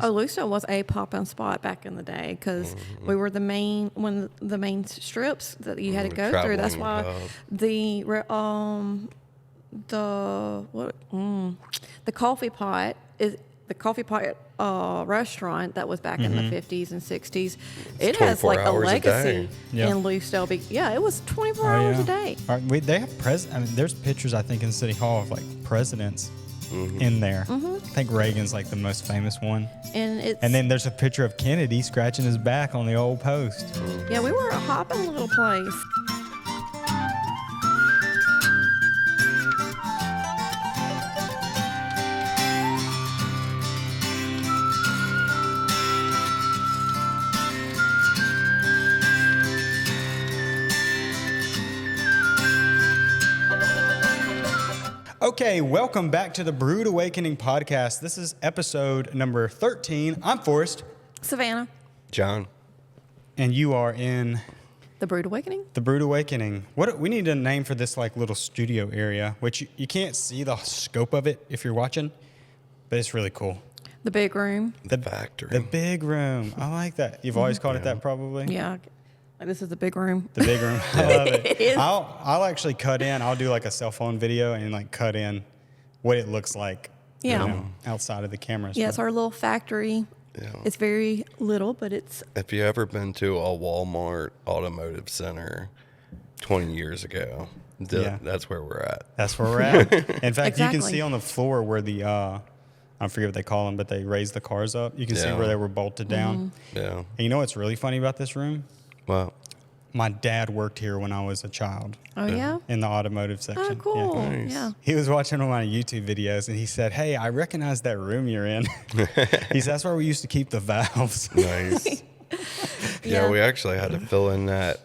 Oh, Lucedale was a pop-in spot back in the day because we were the main strips that you had to go through. That's why the coffee pot is the coffee pot restaurant that was back in the 50s and 60s. It has like a legacy in Lucedale. Yeah, it was 24 hours a day. They have there's pictures I think in City Hall of like presidents in there. I think Reagan's like the most famous one. And then there's a picture of Kennedy scratching his back on the old post. Yeah, we were a hopping little place. Okay, welcome back to the Brewed Awakening Podcast. This is episode number 13. I'm Forrest. Savannah. John. And you are in... The Brewed Awakening? The Brewed Awakening. We need a name for this like little studio area, which you can't see the scope of it if you're watching, but it's really cool. The big room. The factory. The big room. I like that. You've always called it that probably? Yeah. This is the big room. The big room. I love it. It is. I'll actually cut in. I'll do like a cell phone video and like cut in what it looks like outside of the cameras. Yeah, it's our little factory. Yeah. It's very little, but it's... If you ever been to a Walmart automotive center 20 years ago, that's where we're at. That's where we're at. In fact, you can see on the floor where the... I forget what they call them, but they raise the cars up. You can see where they were bolted down. Yeah. And you know what's really funny about this room? Well, my dad worked here when I was a child. Oh, yeah? In the automotive section. Oh, cool. Yeah. Nice. Yeah. He was watching one of my YouTube videos, and he said, "Hey, I recognize that room you're in." He said, "That's where we used to keep the valves." Nice. Yeah, we actually had to fill in that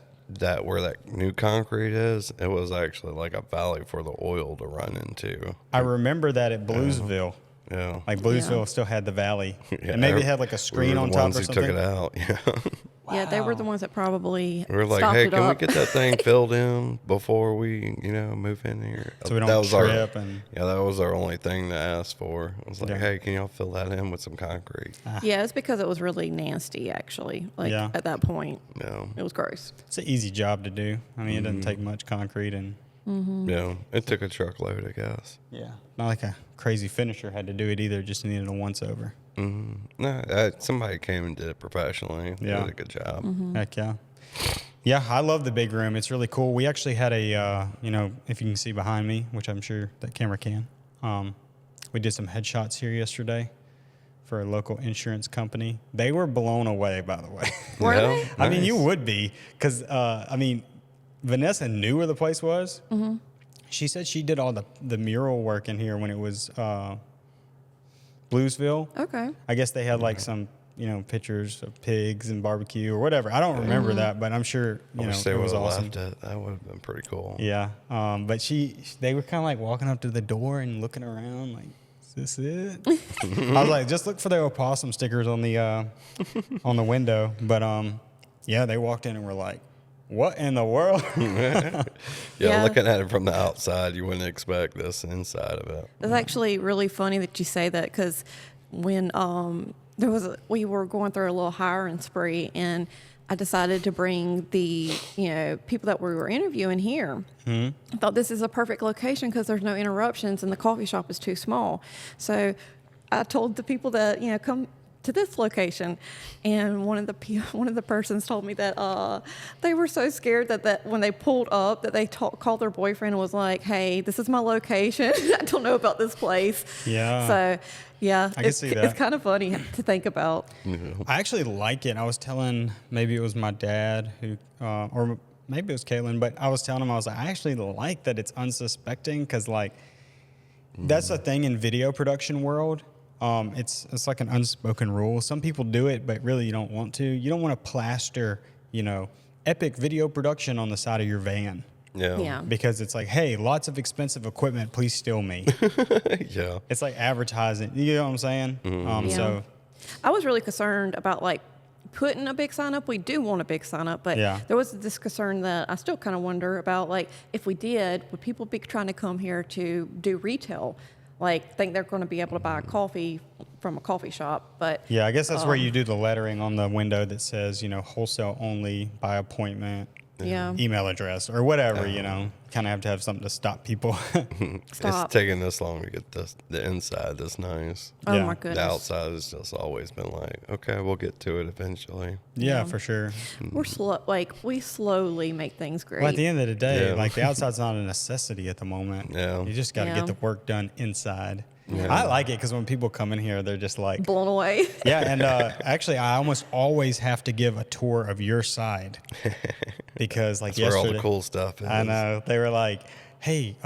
where that new concrete is. It was actually like a valley for the oil to run into. I remember that at Bluesville. Yeah. Like Bluesville still had the valley. Yeah, and maybe it had like a screen on top or something. Took it out. Yeah. Wow. Yeah, they were the ones that probably we were like, stopped hey, it can up. we get that thing filled in before we, move in here? So we don't trip. That was our only thing to ask for. I was like, hey, can y'all fill that in with some concrete? Yeah, it's because it was really nasty, actually. At that point. Yeah. It was gross. It's an easy job to do. I mean, it doesn't take much concrete and... Yeah, it took a truckload, I guess. Yeah. Not like a crazy finisher had to do it either. Just needed a once-over. No, somebody came and did it professionally. They did a good job. Heck yeah. Yeah, I love the big room. It's really cool. We actually had a, if you can see behind me, which I'm sure that camera can, we did some headshots here yesterday for a local insurance company. They were blown away, by the way. Were they? I mean, you would be, because, Vanessa knew where the place was. Mm-hmm. She said she did all the mural work in here when it was Bluesville. Okay. I guess they had like some, pictures of pigs and barbecue or whatever. I don't remember that, but I'm sure, it was awesome. That would have been pretty cool. Yeah. But they were kind of like walking up to the door and looking around like, is this it? I was like, just look for the opossum stickers on the window. But they walked in and were like, what in the world? Looking at it from the outside, you wouldn't expect this inside of it. It's actually really funny that you say that because when we were going through a little hiring spree and I decided to bring the people that we were interviewing here. I thought this is a perfect location because there's no interruptions and the coffee shop is too small. So I told the people that come to this location, and one of the persons told me that they were so scared that when they pulled up that they called their boyfriend and was like, "Hey, this is my location. I don't know about this place." Yeah. So yeah, I can see that. It's kind of funny to think about. I actually like it. I was telling, maybe it was my dad who, or maybe it was Caitlin, but I was telling him, I was like, I actually like that it's unsuspecting because like that's a thing in video production world. It's like an unspoken rule. Some people do it, but really you don't want to. You don't want to plaster, epic video production on the side of your van. Yeah. Because it's like, hey, lots of expensive equipment, please steal me. Yeah. It's like advertising. You know what I'm saying? So I was really concerned about like putting a big sign up. We do want a big sign up, but there was this concern that I still kind of wonder about, like, if we did, would people be trying to come here to do retail? Like, think they're going to be able to buy a coffee from a coffee shop. But Yeah, I guess that's where you do the lettering on the window that says, wholesale only, by appointment, yeah, email address, or whatever, kind of have to have something to stop people. stop. It's taking this long to get the inside this nice. Oh Yeah. my goodness. The outside has just always been like, okay, we'll get to it eventually. Yeah, for sure. We're slow. Like we slowly make things great. Well, at the end of the day, Yeah. like the outside's not a necessity at the moment. Yeah. You just got to Yeah. get the work done inside. Yeah. I like it because when people come in here, they're just like, Blown away. yeah. And actually, I almost always have to give a tour of your side because, like, That's where all yesterday, the cool stuff is. I know they were like, "Hey,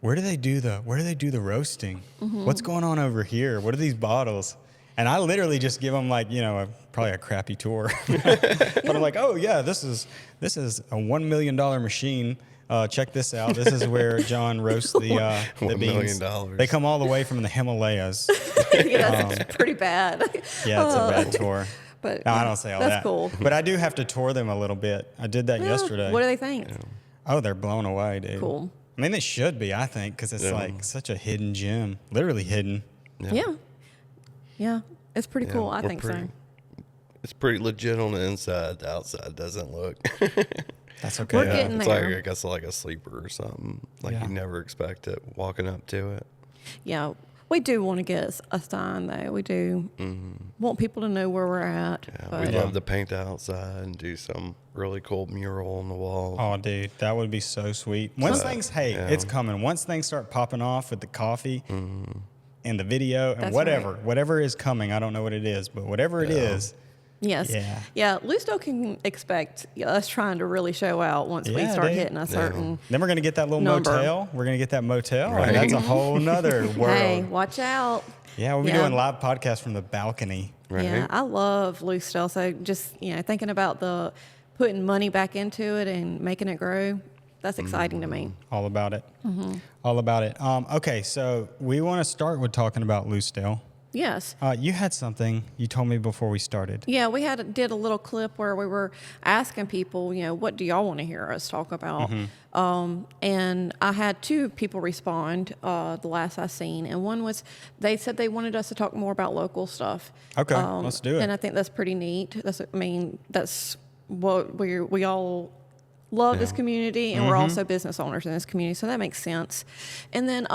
where do they do the roasting? What's going on over here? What are these bottles?" And I literally just give them like, probably a crappy tour, but I'm like, "Oh yeah, this is a $1 million machine. Check this out. This is where John roasts the $1 beans. million. They come all the way from the Himalayas. Yeah, that's pretty bad. Yeah, it's a bad tour. But No, I don't say all that. That's cool. But I do have to tour them a little bit. I did that yesterday. What do they think? Oh, they're blown away, dude. Cool. I mean, they should be, I think, because it's like such a hidden gem. Literally hidden. Yeah. Yeah. It's pretty Yeah, cool. I we're think pretty- so. It's pretty legit on the inside. The outside doesn't look. That's okay. We're though. getting It's there. like, I guess, like a sleeper or something. Like Yeah. you never expect it walking up to it. Yeah. We do want to get a sign, though. We do want people to know where we're at. Yeah, but we'd love to paint the outside and do some really cool mural on the wall. Oh, dude, that would be so sweet. Once things, yeah. it's coming. Once things start popping off with the coffee and the video and That's whatever is coming, I don't know what it is, but whatever it is, Yes. Yeah. Yeah. Lucedale can expect us trying to really show out once we Yeah, start dude. hitting a certain. then we're gonna get that little Number. motel. We're gonna get that motel, Right. and that's a whole nother world. Hey, watch out. Yeah, we'll be Yeah. doing live podcasts from the balcony. Right? Yeah, I love Lucedale. So just thinking about the putting money back into it and making it grow, that's exciting to me. All about it. All about it. Okay, so we want to start with talking about Lucedale. Yes. You had something you told me before we started. Yeah, we did a little clip where we were asking people, what do y'all want to hear us talk about? And I had two people respond the last I seen, and one was they said they wanted us to talk more about local stuff. Okay, let's do it. And I think that's pretty neat. That's what we all love this community, and we're also business owners in this community, so that makes sense. And then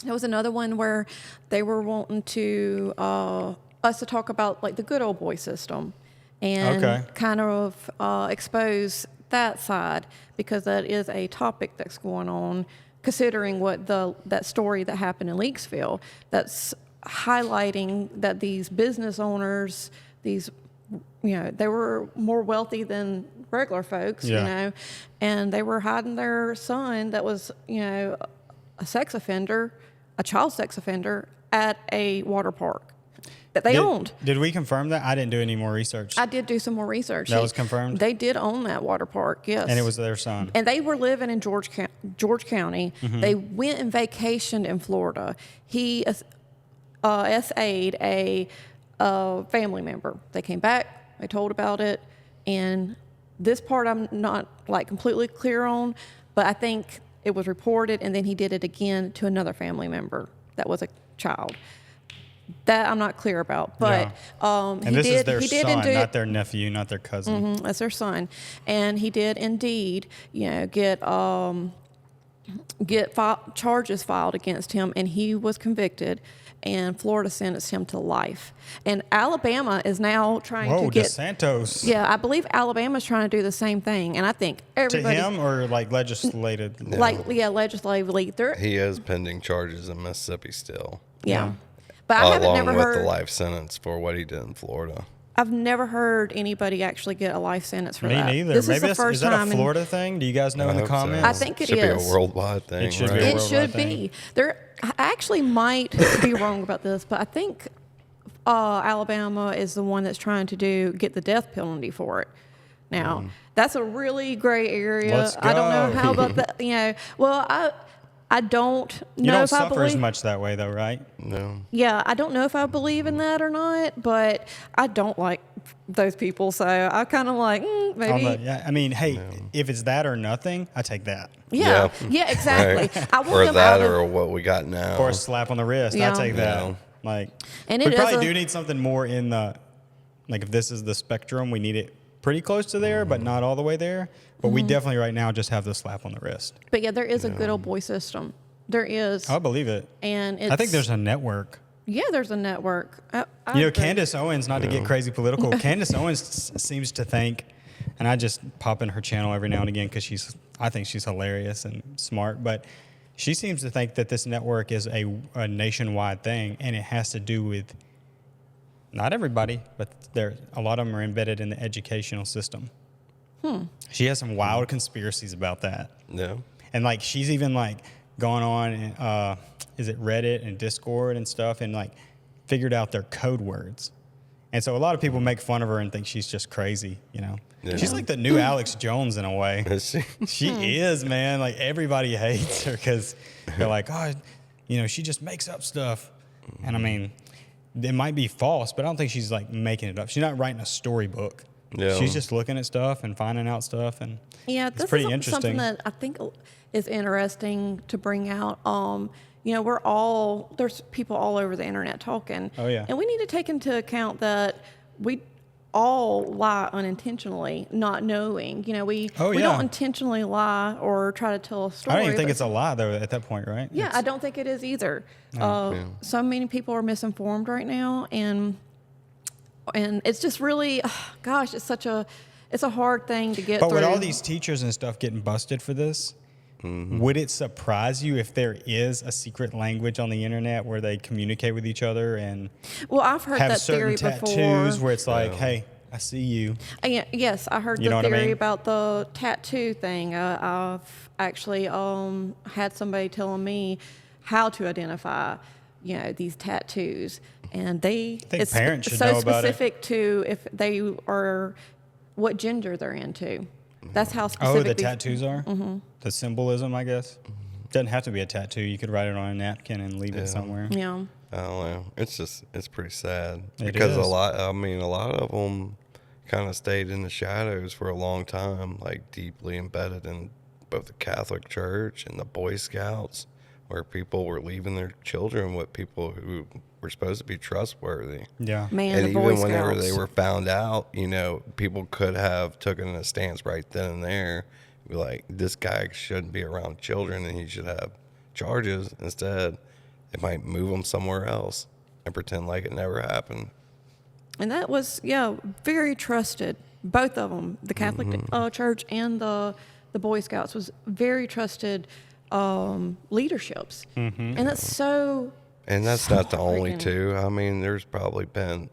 there was another one where they were wanting to us to talk about like the good old boy system and kind of expose that side, because that is a topic that's going on, considering what that story that happened in Leakesville, that's highlighting that these business owners, they were more wealthy than regular folks, and they were hiding their son that was, a sex offender, a child sex offender, at a water park that they owned. Did we confirm that? I didn't do any more research. I did do some more research. That was confirmed? They did own that water park, yes. And it was their son. And they were living in George County. They went and vacationed in Florida. He SA'd a family member. They came back. They told about it. And this part I'm not like completely clear on, but I think it was reported, and then he did it again to another family member that was a child. That I'm not clear about, but And he this did. is their he did son, indeed, not their nephew, not their cousin. that's their son, and he did indeed, get charges filed against him, and he was convicted, and Florida sentenced him to life. And Alabama is now trying Whoa, to get. DeSantos. Yeah, I believe Alabama's trying to do the same thing, and I think To everybody. him or like legislated? Legislatively, they're He is pending charges in Mississippi still, yeah. But I haven't along never with heard. the life sentence for what he did in Florida. I've never heard anybody actually get a life sentence for Me that. neither. This Maybe is the that's, first is that time a in- Florida thing? Do you guys know in the hope so. comments? I think it should is. be a worldwide thing. It should be right? a It worldwide should thing. be. I actually might be wrong about this, but I think Alabama is the one that's trying to get the death penalty for it. Now, that's a really gray area. Let's I don't know go. how about that. Well, I don't You know don't if I suffer as believe. much that way, though, right? No. Yeah, I don't know if I believe in that or not, but I don't like those people, so I kind of like maybe. I mean, hey, if it's that or nothing, I take that. Yeah, exactly. Right. I want Or them that out of, or what we got now. Or a slap on the wrist, I Yeah. take that. Yeah. Like, And we it probably is do need something more in the, like if this is the spectrum, we need it pretty close to there, but not all the way there. But we definitely right now just have the slap on the wrist. But yeah, there is a good old boy system. There is. I believe it. And I think there's a network. Yeah, there's a network. I You know, agree. Candace Owens, not to get crazy political, Candace Owens seems to think, and I just pop in her channel every now and again because I think she's hilarious and smart, but she seems to think that this network is a nationwide thing, and it has to do with not everybody, but a lot of them are embedded in the educational system. She has some wild conspiracies about that. Yeah. And like she's even like gone on and is it Reddit and Discord and stuff and like figured out their code words. And so a lot of people make fun of her and think she's just crazy, you know. Yeah. She's like the new Alex Jones in a way. Is she? She is, man. Like everybody hates her because they're like, oh, you know, she just makes up stuff. And I mean, it might be false, but I don't think she's like making it up. She's not writing a storybook. Yeah. She's just looking at stuff and finding out stuff, and Yeah, it's this pretty is interesting. something that I think is interesting to bring out. You know, there's people all over the internet talking. Oh, yeah. And we need to take into account that we all lie unintentionally, not knowing. You know, we don't intentionally lie or try to tell a story. I don't even think but- it's a lie though at that point, right? Yeah, It's- I don't think it is either. Yeah. So many people are misinformed right now, and it's just really, gosh, it's a hard thing to get But through. with all these teachers and stuff getting busted for this, would it surprise you if there is a secret language on the internet where they communicate with each other and Well, I've heard have that theory certain tattoos before. where it's like, hey, I see you. Yes, I heard You know the what I theory mean? about the tattoo thing. I've actually had somebody telling me how to identify, you know, these tattoos, and think parents should so know about it. specific to if they are what gender they're into. That's how specific. Oh, the these- tattoos are? The symbolism, I guess. Doesn't have to be a tattoo. You could write it on a napkin and leave it somewhere. Yeah. I don't know. It's pretty sad It because is. a lot of them kind of stayed in the shadows for a long time, like deeply embedded in both the Catholic Church and the Boy Scouts, where people were leaving their children with people who were supposed to be trustworthy. Yeah. Man, And the Boy even whenever Scouts. they were found out, you know, people could have taken a stance right then and there, be like, this guy shouldn't be around children and he should have charges. Instead, they might move him somewhere else and pretend like it never happened. And that was, very trusted. Both of them, the Catholic Church and the Boy Scouts, was very trusted leaderships. And that's so. And that's so not the only freaking- two. I mean, there's probably been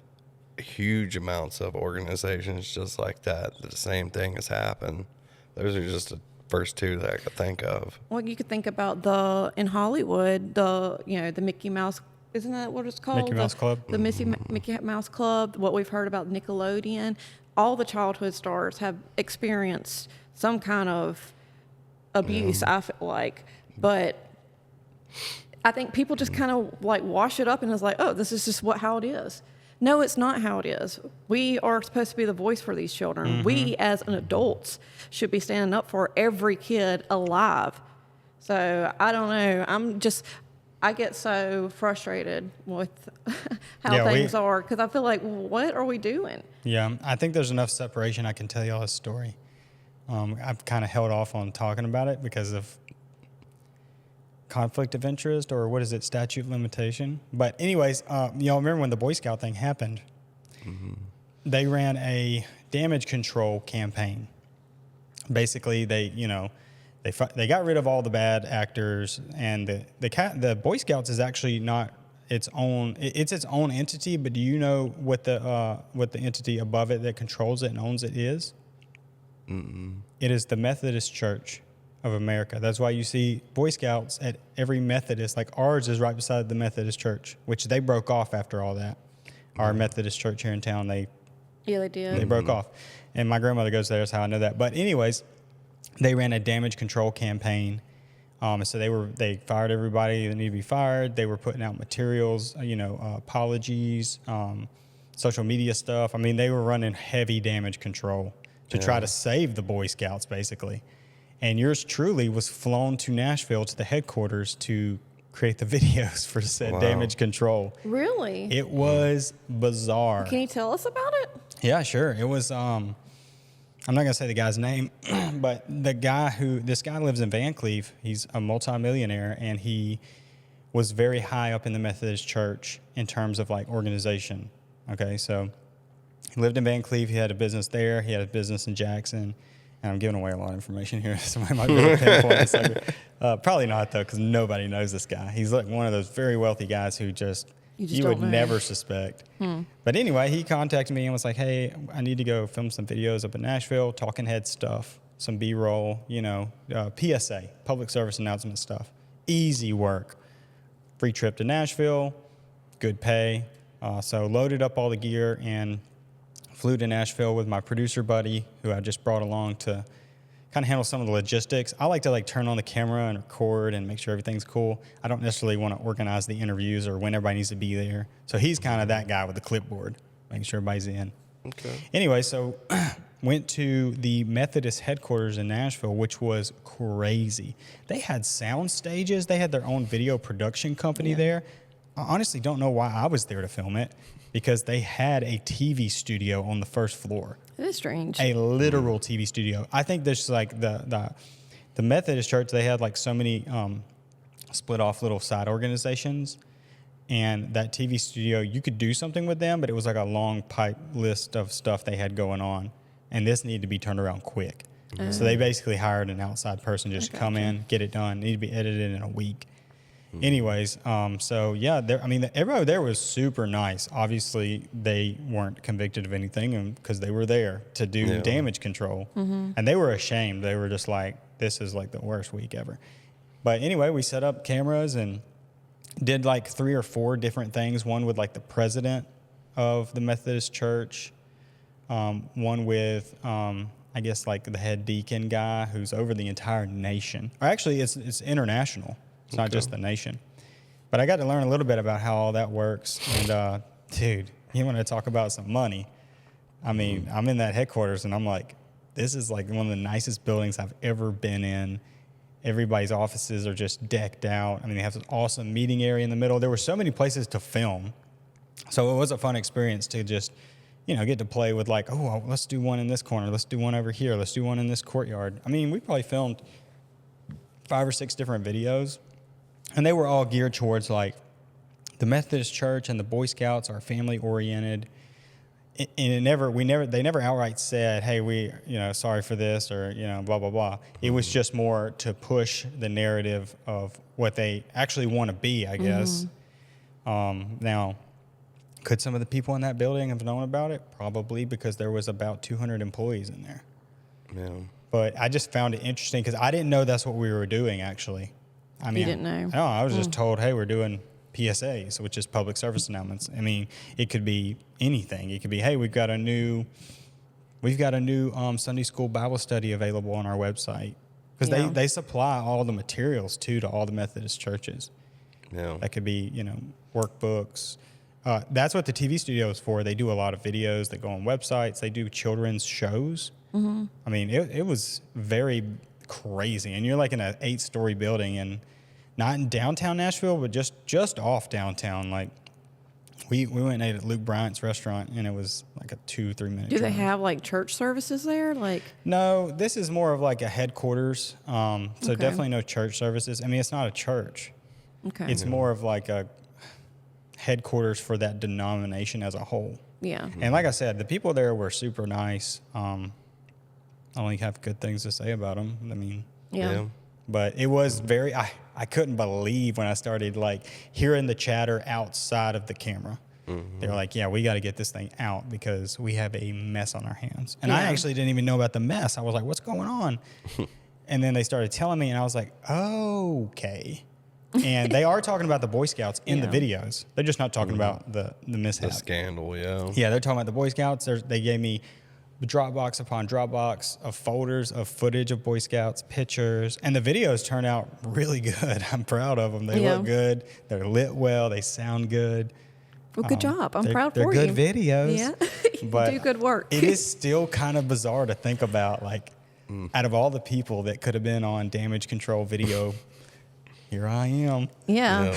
huge amounts of organizations just like that. The same thing has happened. Those are just the first two that I could think of. Well, you could think about in Hollywood, the Mickey Mouse. Isn't that what it's called? Mickey Mouse Club? The Mickey Mouse Club. What we've heard about Nickelodeon. All the childhood stars have experienced some kind of abuse. I feel like, but I think people just kind of like wash it up and it's like, oh, this is just how it is. No, it's not how it is. We are supposed to be the voice for these children. We, as an adults, should be standing up for every kid alive. So I don't know. I get so frustrated with how things are because I feel like, what are we doing? Yeah, I think there's enough separation. I can tell y'all a story. I've kind of held off on talking about it because of conflict of interest, or what is it, statute of limitation. But anyways, y'all remember when the Boy Scout thing happened? They ran a damage control campaign. Basically, they got rid of all the bad actors, and the Boy Scouts is actually not its own. It's its own entity. But do you know what the entity above it that controls it and owns it is? It is the Methodist Church of America. That's why you see Boy Scouts at every Methodist. Like ours is right beside the Methodist Church, which they broke off after all that. Our Methodist church here in town, they They broke off. And my grandmother goes there, that's how I know that. But anyways, they ran a damage control campaign. So they fired everybody that needed to be fired. They were putting out materials, apologies, social media stuff. I mean, they were running heavy damage control to try to save the Boy Scouts, basically. And yours truly was flown to Nashville to the headquarters to create the videos for said damage control. Really? It was bizarre. Can you tell us about it? Yeah, sure. It was, I'm not going to say the guy's name, but this guy lives in Van Cleve. He's a multimillionaire, and he was very high up in the Methodist Church in terms of like organization. Okay, so he lived in Van Cleve. He had a business there. He had a business in Jackson. And I'm giving away a lot of information here. Somebody might be able to pinpoint this. Probably not, though, because nobody knows this guy. He's like one of those very wealthy guys who you would never suspect. But anyway, he contacted me and was like, hey, I need to go film some videos up in Nashville, talking head stuff, some B-roll, PSA, public service announcement stuff. Easy work. Free trip to Nashville, good pay. So loaded up all the gear and flew to Nashville with my producer buddy, who I just brought along to kind of handle some of the logistics. I like to like turn on the camera and record and make sure everything's cool. I don't necessarily want to organize the interviews or when everybody needs to be there. So he's kind of that guy with the clipboard, making sure everybody's in. Okay. Anyway, so went to the Methodist headquarters in Nashville, which was crazy. They had sound stages. They had their own video production company there. I honestly don't know why I was there to film it, because they had a TV studio on the first floor. It is strange. A literal TV studio. I think there's like the Methodist Church, they had like so many split off little side organizations. And that TV studio, you could do something with them, but it was like a long pipe list of stuff they had going on. And this needed to be turned around quick. So they basically hired an outside person just to come in, get it done. It needed to be edited in a week. Anyways, so yeah, everybody there was super nice. Obviously, they weren't convicted of anything because they were there to do damage control. And they were ashamed. They were just like, this is like the worst week ever. But anyway, we set up cameras and did like 3 or 4 different things. One with like the president of the Methodist Church. One with, I guess, like the head deacon guy who's over the entire nation. Or actually, it's international. It's not just the nation. But I got to learn a little bit about how all that works. And, dude, you want to talk about some money. I mean, I'm in that headquarters, and I'm like, this is like one of the nicest buildings I've ever been in. Everybody's offices are just decked out. I mean, they have this awesome meeting area in the middle. There were so many places to film. So it was a fun experience to just, get to play with like, oh, let's do one in this corner. Let's do one over here. Let's do one in this courtyard. I mean, we probably filmed 5 or 6 different videos. And they were all geared towards like the Methodist Church and the Boy Scouts are family oriented. And they never outright said, hey, we, sorry for this or, blah, blah, blah. It was just more to push the narrative of what they actually want to be, I guess. Now, could some of the people in that building have known about it? Probably, because there was about 200 employees in there. Yeah. But I just found it interesting because I didn't know that's what we were doing, actually. I mean, you didn't know? No, I was just told, hey, we're doing PSAs, which is public service announcements. I mean, it could be anything. It could be, hey, we've got a new Sunday school Bible study available on our website. Because they supply all the materials, to all the Methodist churches. Yeah. That could be, workbooks. That's what the TV studio is for. They do a lot of videos. They go on websites. They do children's shows. I mean, it was very crazy. And you're like in an 8-story building and not in downtown Nashville, but just off downtown. Like we went and ate at Luke Bryant's restaurant, and it was like a 2-3 minute Do drive. they have like church services there? Like No, this is more of like a headquarters. So definitely no church services. I mean, it's not a church. Okay. It's more of like a headquarters for that denomination as a whole. Yeah. And like I said, the people there were super nice. I only have good things to say about them. I mean, Yeah. but it was very, I couldn't believe when I started like hearing the chatter outside of the camera. They were like, yeah, we got to get this thing out because we have a mess on our hands. And I actually didn't even know about the mess. I was like, what's going on? And then they started telling me, and I was like, okay. And they are talking about the Boy Scouts in the videos. They're just not talking about the mishap. The scandal, yeah. Yeah, they're talking about the Boy Scouts. They gave me Dropbox upon Dropbox of folders of footage of Boy Scouts, pictures, and the videos turn out really good. I'm proud of them. They look good. They're lit well. They sound good. Well, good job. I'm proud for you. They're good videos. Yeah. But do good work. It is still kind of bizarre to think about, like, out of all the people that could have been on damage control video here I am. Yeah.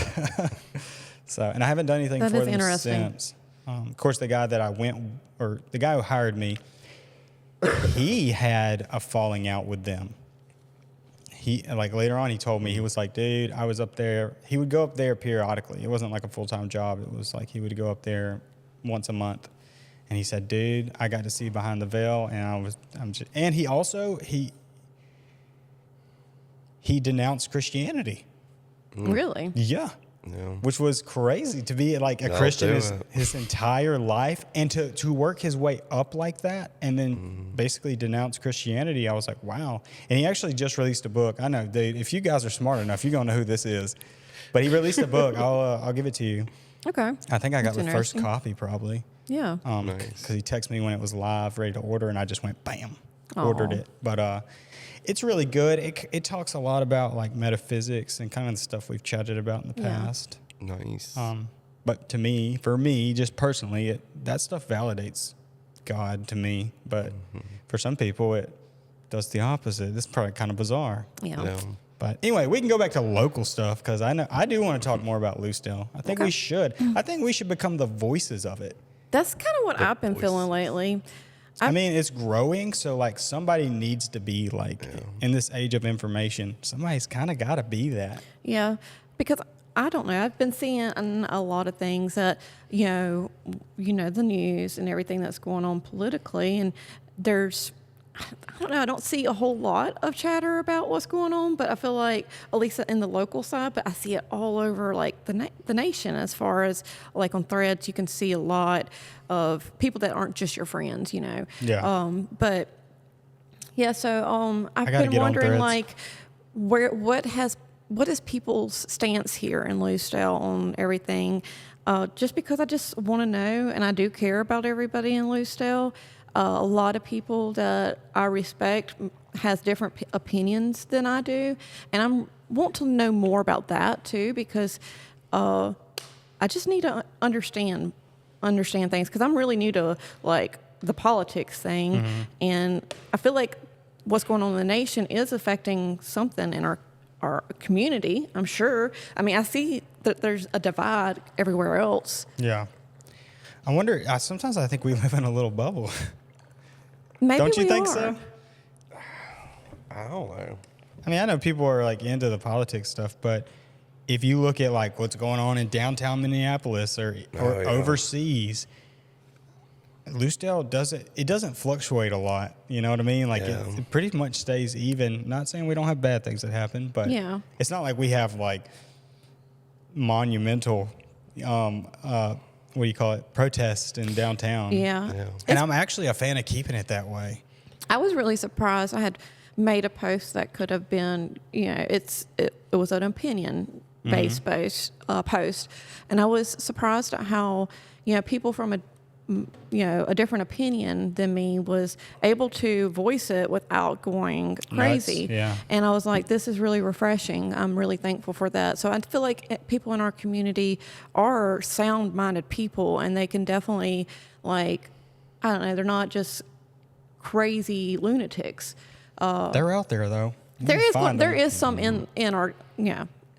So, and I haven't done anything That for is them interesting. since. Of course, the guy who hired me, he had a falling out with them. He, like, later on, he told me, he was like, dude, I was up there. He would go up there periodically. It wasn't like a full-time job. It was like he would go up there once a month. And he said, dude, I got to see behind the veil. And he denounced Christianity. Really? Yeah. Yeah. Which was crazy to be like a I'll Christian do his entire life, and to work his way up like that and then basically denounce Christianity. I was like, wow. And he actually just released a book. I know, dude, if you guys are smart enough, you're going to know who this is. But he released a book. I'll give it to you. Okay. I think I got That's the first interesting. copy probably. Yeah. Nice. Because he texted me when it was live, ready to order, and I just went, bam, Aw. ordered it. But it's really good. It talks a lot about like metaphysics and kind of the stuff we've chatted about in the Yeah. past. Nice. But for me, just personally, that stuff validates God to me. But for some people, it does the opposite. This is probably kind of bizarre. Yeah. Yeah. But anyway, we can go back to local stuff because I do want to talk more about Lucedale. I think Okay. we should. I think we should become the voices of it. That's kind of what I've been voice. feeling lately. I mean, it's growing, so like somebody needs to be like in this age of information. Somebody's kind of got to be that. Yeah, because I don't know. I've been seeing a lot of things that you know, the news and everything that's going on politically, and I don't know. I don't see a whole lot of chatter about what's going on, but I feel like at least in the local side, but I see it all over like the nation. As far as like on threads, you can see a lot of people that aren't just your friends, Yeah. But yeah, so I've gotta been get on wondering Threads. like what is people's stance here in Lucedale on everything? Just because I just want to know, and I do care about everybody in Lucedale. A lot of people that I respect has different opinions than I do, and I want to know more about that too because I just need to understand things because I'm really new to like the politics thing, and I feel like what's going on in the nation is affecting something in our community. I'm sure. I mean, I see that there's a divide everywhere else. Yeah. I wonder, sometimes I think we live in a little bubble. Maybe Don't you we think are. so? I don't know. I mean, I know people are like into the politics stuff, but if you look at like what's going on in downtown Minneapolis or yeah. overseas, Lucedale doesn't fluctuate a lot. You know what I mean? Like Yeah. it pretty much stays even. Not saying we don't have bad things that happen, but Yeah. it's not like we have like monumental, what do you call it, protests in downtown. Yeah. Yeah. And I'm actually a fan of keeping it that way. I was really surprised. I had made a post that could have been, it was an opinion-based post, and I was surprised at how, people from a different opinion than me was able to voice it without going crazy. yeah. And I was like, this is really refreshing. I'm really thankful for that. So I feel like people in our community are sound-minded people, and they can definitely, like, I don't know, they're not just crazy lunatics. They're out there though. You There can is find there them. is some in our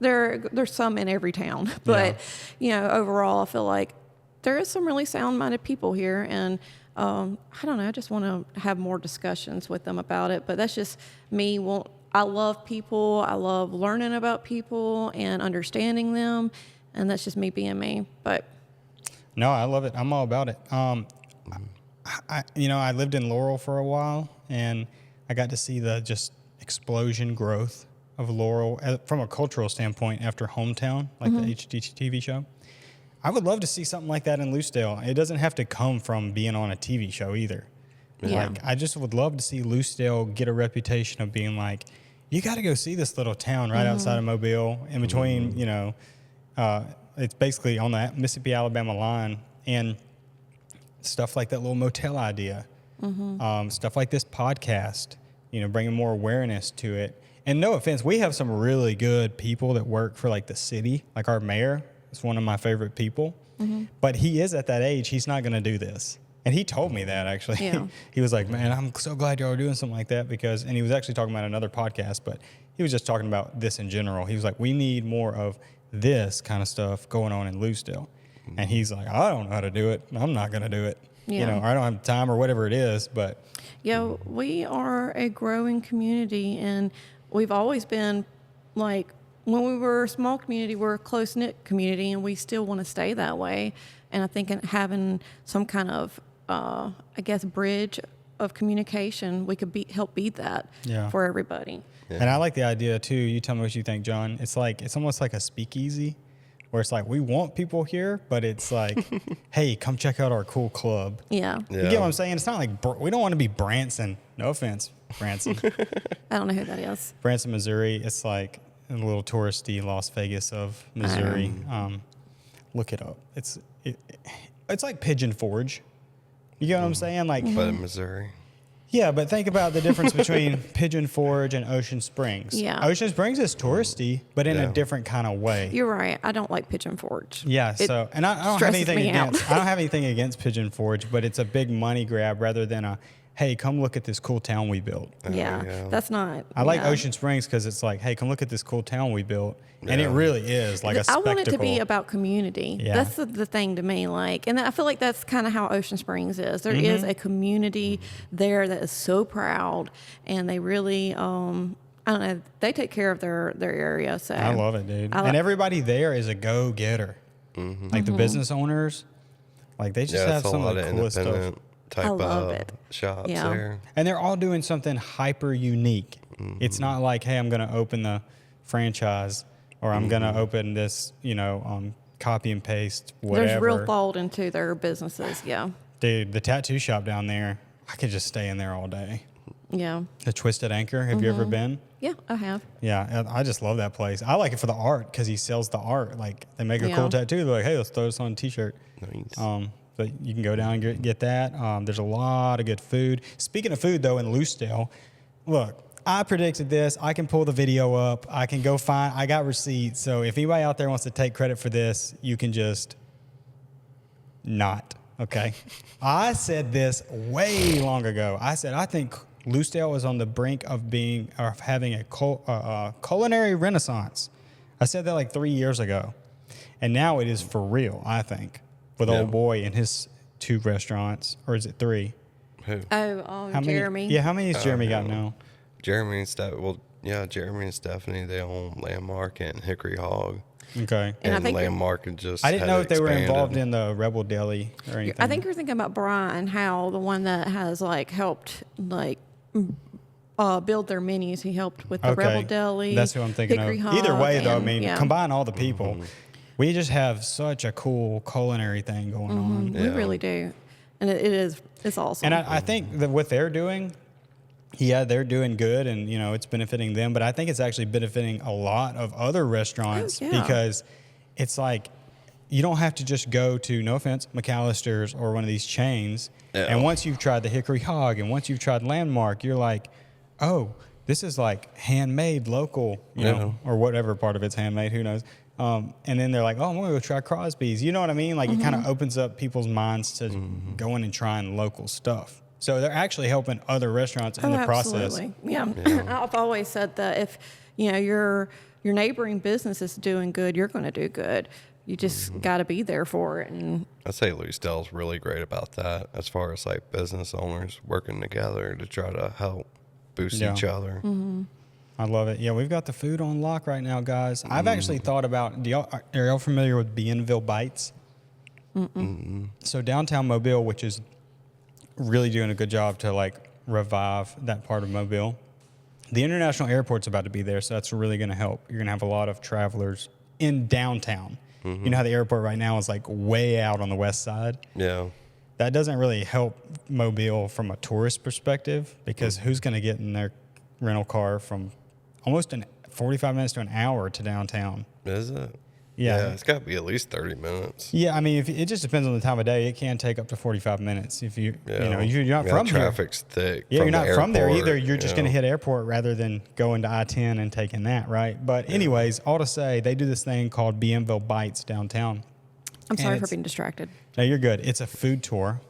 there's some in every town, but overall I feel like there is some really sound-minded people here, and I don't know, I just want to have more discussions with them about it. But that's just me. I love people. I love learning about people and understanding them, and that's just me being me. But No, I love it. I'm all about it. I lived in Laurel for a while, and I got to see the just explosion growth of Laurel from a cultural standpoint after Hometown, like the HGTV show. I would love to see something like that in Lucedale. It doesn't have to come from being on a TV show either. Yeah. Like, I just would love to see Lucedale get a reputation of being like, you got to go see this little town right outside of Mobile, in between, it's basically on the Mississippi-Alabama line, and stuff like that little motel idea, stuff like this podcast, bringing more awareness to it. And no offense, we have some really good people that work for like the city, like our mayor is one of my favorite people, but he is at that age, he's not going to do this. And he told me that actually. Yeah. He was like, man, I'm so glad y'all are doing something like that and he was actually talking about another podcast, but he was just talking about this in general. He was like, we need more of this kind of stuff going on in Lucedale. And he's like, I don't know how to do it. I'm not going to do it. Yeah. You know, or I don't have time or whatever it is, but. Yeah, we are a growing community, and we've always been like, when we were a small community, we're a close-knit community, and we still want to stay that way. And I think having some kind of, bridge of communication, we could help beat that for everybody. Yeah. And I like the idea too. You tell me what you think, John. It's almost like a speakeasy, where it's like, we want people here, but it's like, hey, come check out our cool club. Yeah. You get what I'm saying? It's not like, we don't want to be Branson. No offense, Branson. I don't know who that is. Branson, Missouri. It's like a little touristy Las Vegas of Missouri. Look it up. It's like Pigeon Forge. You get what I'm saying? Like, But in Missouri. Yeah, but think about the difference between Pigeon Forge and Ocean Springs. Yeah. Ocean Springs is touristy, but in a different kind of way. You're right. I don't like Pigeon Forge. Yeah, so and I don't have stresses anything me against out. I don't have anything against Pigeon Forge, but it's a big money grab rather than a, hey, come look at this cool town we built. Yeah, that's not. I like yeah. Ocean Springs because it's like, hey, come look at this cool town we built, and it really is like a I spectacle. want it to be about community. Yeah. That's the thing to me. Like, and I feel like that's kind of how Ocean Springs is. There is a community there that is so proud, and they really, I don't know, they take care of their area. So I love it, dude. And everybody there is a go-getter. Like the business owners, like they just have it's a some lot of the coolest stuff. independent type I love of it. shops Yeah. there. And they're all doing something hyper unique. It's not like, hey, I'm going to open the franchise or I'm going to open this, copy and paste, whatever. There's real thought into their businesses. Yeah. Dude, the tattoo shop down there, I could just stay in there all day. Yeah. The Twisted Anchor, have you ever been? Yeah, I have. Yeah, I just love that place. I like it for the art because he sells the art. Like, they make a cool tattoo. They're like, hey, let's throw this on a T-shirt. Nice. But you can go down and get that. There's a lot of good food. Speaking of food, though, in Lucedale, look, I predicted this. I can pull the video up. I can go find, I got receipts. So if anybody out there wants to take credit for this, you can just not, okay? I said this way long ago. I said, I think Lucedale is on the brink of having a culinary renaissance. I said that like 3 years ago. And now it is for real, I think. With old boy and his 2 restaurants, or is it 3? Who? Oh, How Jeremy. Many, how many has Jeremy got now? Jeremy and Jeremy and Stephanie, they own Landmark and Hickory Hog. Okay. And I And think Landmark and just I didn't had know if they were expanded. involved in the Rebel Deli or anything. I think you're thinking about Brian, how the one that has like helped build their menus. He helped with the Rebel Deli. That's who I'm thinking Hickory of. Either Hog, way, though, I and- mean, yeah. combine all the people. We just have such a cool culinary thing going on. We really do, and it's awesome. And I think that what they're doing, they're doing good, and it's benefiting them. But I think it's actually benefiting a lot of other restaurants because it's like you don't have to just go to, no offense, McAllister's or one of these chains. Yeah. And once you've tried the Hickory Hog and once you've tried Landmark, you're like, oh, this is like handmade, local, you know, or whatever part of it's handmade. Who knows? And then they're like, oh, I'm going to go try Crosby's. You know what I mean? Like it kind of opens up people's minds to going and trying local stuff. So they're actually helping other restaurants in the process. Absolutely. Yeah. I've always said that if your neighboring business is doing good, you're going to do good. You just got to be there for it. And I'd say Lucedale's really great about that as far as like business owners working together to try to help boost each other. I love it. Yeah, we've got the food on lock right now, guys. I've actually thought about, are y'all familiar with Bienville Bites? So downtown Mobile, which is really doing a good job to like revive that part of Mobile. The international airport's about to be there, so that's really going to help. You're going to have a lot of travelers in downtown. You know how the airport right now is like way out on the west side? Yeah. That doesn't really help Mobile from a tourist perspective because who's going to get in their rental car from almost 45 minutes to an hour to downtown? Is it? Yeah. It's got to be at least 30 minutes. Yeah, I mean, it just depends on the time of day. It can take up to 45 minutes if you're not Yeah, from here. traffic's thick. Yeah, you're not from there airport, either. You're just going to hit airport rather than going to I-10 and taking that, right? But anyways, all to say, they do this thing called Bienville Bites downtown. I'm sorry for it's- being distracted. No, you're good. It's a food tour.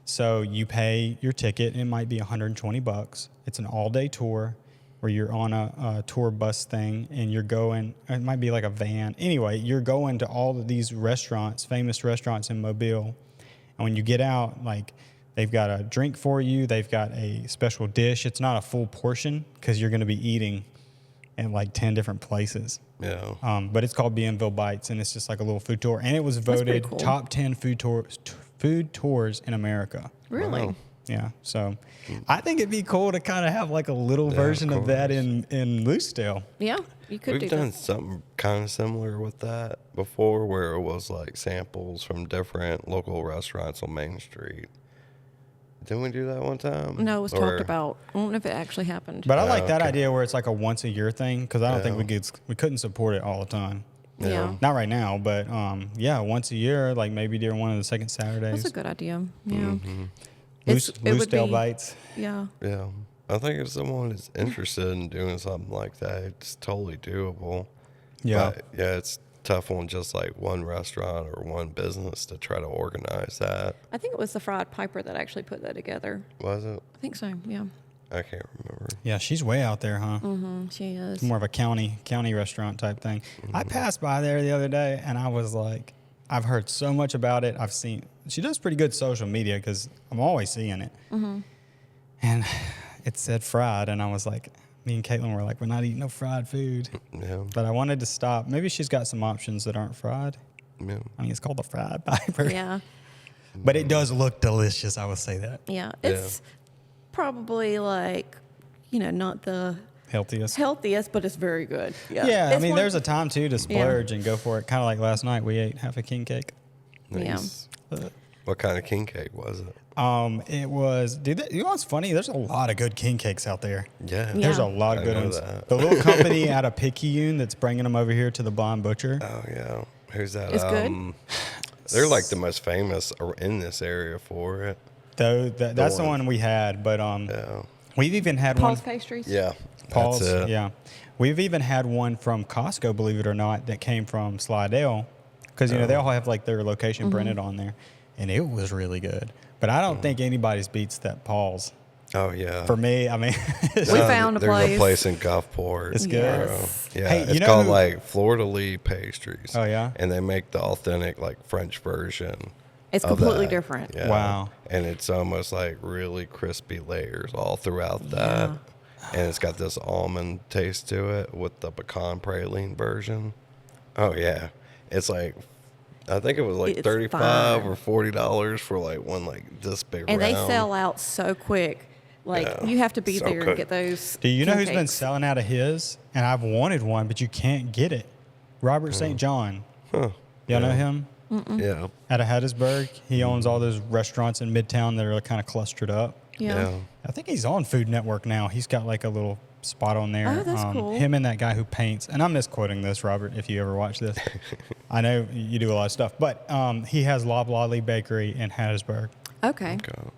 So you pay your ticket. It might be $120. It's an all-day tour. where you're on a tour bus thing and you're going, it might be like a van. Anyway, you're going to all of these restaurants, famous restaurants in Mobile. And when you get out, like they've got a drink for you. They've got a special dish. It's not a full portion because you're going to be eating in like 10 different places. Yeah. But it's called Bienville Bites, and it's just like a little food tour. And it was voted cool. top 10 food tours in America. Really? Wow. Yeah, so I think it'd be cool to kind of have like a little version of that in Lucedale. Yeah, you could We've do done that. something kind of similar with that before, where it was like samples from different local restaurants on Main Street. Didn't we do that one time? No, it was Or- talked about. I don't know if it actually happened. But I like that okay. idea where it's like a once a year thing because I don't think Yeah. we couldn't support it all the time. yeah. Not right now, but yeah, once a year, like maybe during one of the second Saturdays. That's a good idea. Yeah. Mm-hmm. It would Lucedale be- Bites. Yeah. Yeah. I think if someone is interested in doing something like that, it's totally doable. Yeah. But yeah, it's tough on just like one restaurant or one business to try to organize that. I think it was the Fried Piper that actually put that together. Was it? I think so. Yeah. I can't remember. Yeah, she's way out there, huh? She is. More of a county restaurant type thing. I passed by there the other day and I was like, I've heard so much about it. I've seen, she does pretty good social media because I'm always seeing it. And it said fried, and I was like, me and Caitlin were like, we're not eating no fried food. Yeah. But I wanted to stop. Maybe she's got some options that aren't fried. Yeah. I mean, it's called the Fried Piper. Yeah. But it does look delicious, I would say that. Yeah. It's probably like, not the Healthiest. healthiest, but it's very good. Yeah. Yeah, I It's mean, one- there's a time, too, to splurge and go for it. Kind of like last night, we ate half a king cake. Nice. What kind of king cake was it? It was, dude, you know what's funny? There's a lot of good king cakes out there. Yeah. Yeah. There's a lot of I good know ones. that. The little company out of Picayune that's bringing them over here to the Blind Butcher. Oh yeah. Who's that? It's good? They're like the most famous in this area for it. Though that's the one. one we had, but Yeah. we've even had Paul's one. Pastries. Yeah. Paul's, That's it. yeah. We've even had one from Costco, believe it or not, that came from Slidell, because they all have like their location printed on there, and it was really good. But I don't think anybody's beats that Paul's. Oh yeah. For me, I mean, We found a There's place. a place in Gulfport. It's good. Yes. Yeah, Hey, you it's know called who- like Fleur de Lis Pastries. Oh, yeah? And they make the authentic like French version. It's of completely that. different. Yeah. Wow. And it's almost like really crispy layers all throughout that. And it's got this almond taste to it with the pecan praline version. Oh yeah. It's like I think it was like It's $35 fine. or $40 for like one like this big And they round. sell out so quick. Like Yeah. you have to be So there to quick. get those. do you know king who's been cakes. selling out of his? And I've wanted one, but you can't get it. Robert St. John. Huh. Y'all know him? Yeah. Out of Hattiesburg. He owns all those restaurants in Midtown that are kind of clustered up. Yeah. I think he's on Food Network now. He's got like a little spot on there. Oh, that's cool. Him and that guy who paints, and I'm misquoting this, Robert, if you ever watch this. I know you do a lot of stuff, but he has Loblolly Bakery in Hattiesburg. Okay. Okay.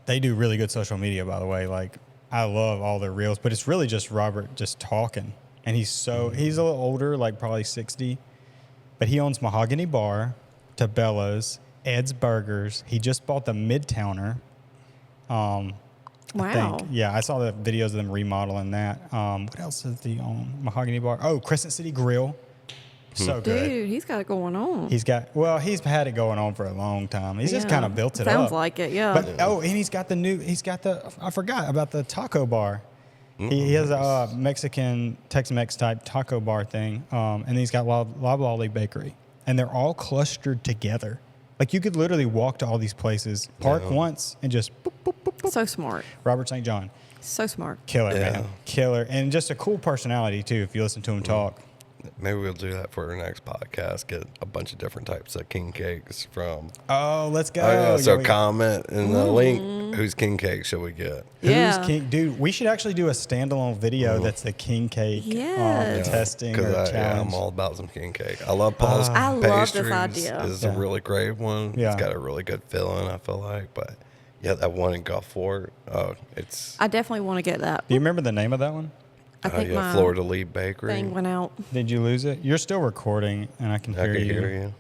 They do really good social media, by the way. Like, I love all their reels, but it's really just Robert just talking. And he's a little older, like probably 60, but he owns Mahogany Bar, Tabello's, Ed's Burgers. He just bought the Midtowner. I Wow. think. Yeah, I saw the videos of them remodeling that. What else is he on? Mahogany Bar. Oh, Crescent City Grill. So good. Dude, he's got it going on. He's had it going on for a long time. He's just Yeah. kind of built it up. Sounds like it, yeah. But and I forgot about the taco bar. He has a Mexican Tex-Mex type taco bar thing, and he's got Loblolly Bakery, and they're all clustered together. Like you could literally walk to all these places, park once, and just boop, boop, boop, boop. So smart. Robert St. John, So smart. killer Yeah. man, killer, and just a cool personality too. If you listen to him talk. Maybe we'll do that for our next podcast. Get a bunch of different types of king cakes from. Oh, let's go. Oh yeah. So we- comment in the link. Whose king cake should we get? Yeah. Who's king? Dude, we should actually do a standalone video that's the king cake Yes. testing or Because challenge. I'm all about some king cake. I love Paul's I love this Pastries. idea. Is Yeah. a really great one. Yeah. It's got a really good filling, I feel like. But yeah, that one in Gulfport. Oh, it's I definitely want to get that. Do you remember the name of that one? I think my Fleur de Lis Bakery. thing went out. Did you lose it? You're still recording, and I can I hear can you. hear you.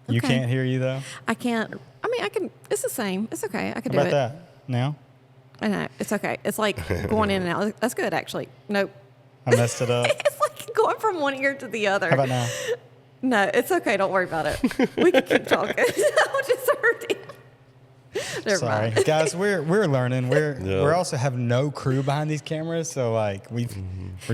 You Okay. can't hear you though. I can't. I mean, I can. It's the same. It's okay. I can How do about it. that now? I know. It's okay. It's like going in and out. That's good, actually. Nope. I messed it up. It's like going from one ear to the other. How about now? No, it's okay. Don't worry about it. We can keep talking. I just heard it. Never Sorry, mind. guys. We're learning. We're also have no crew behind these cameras, so like we're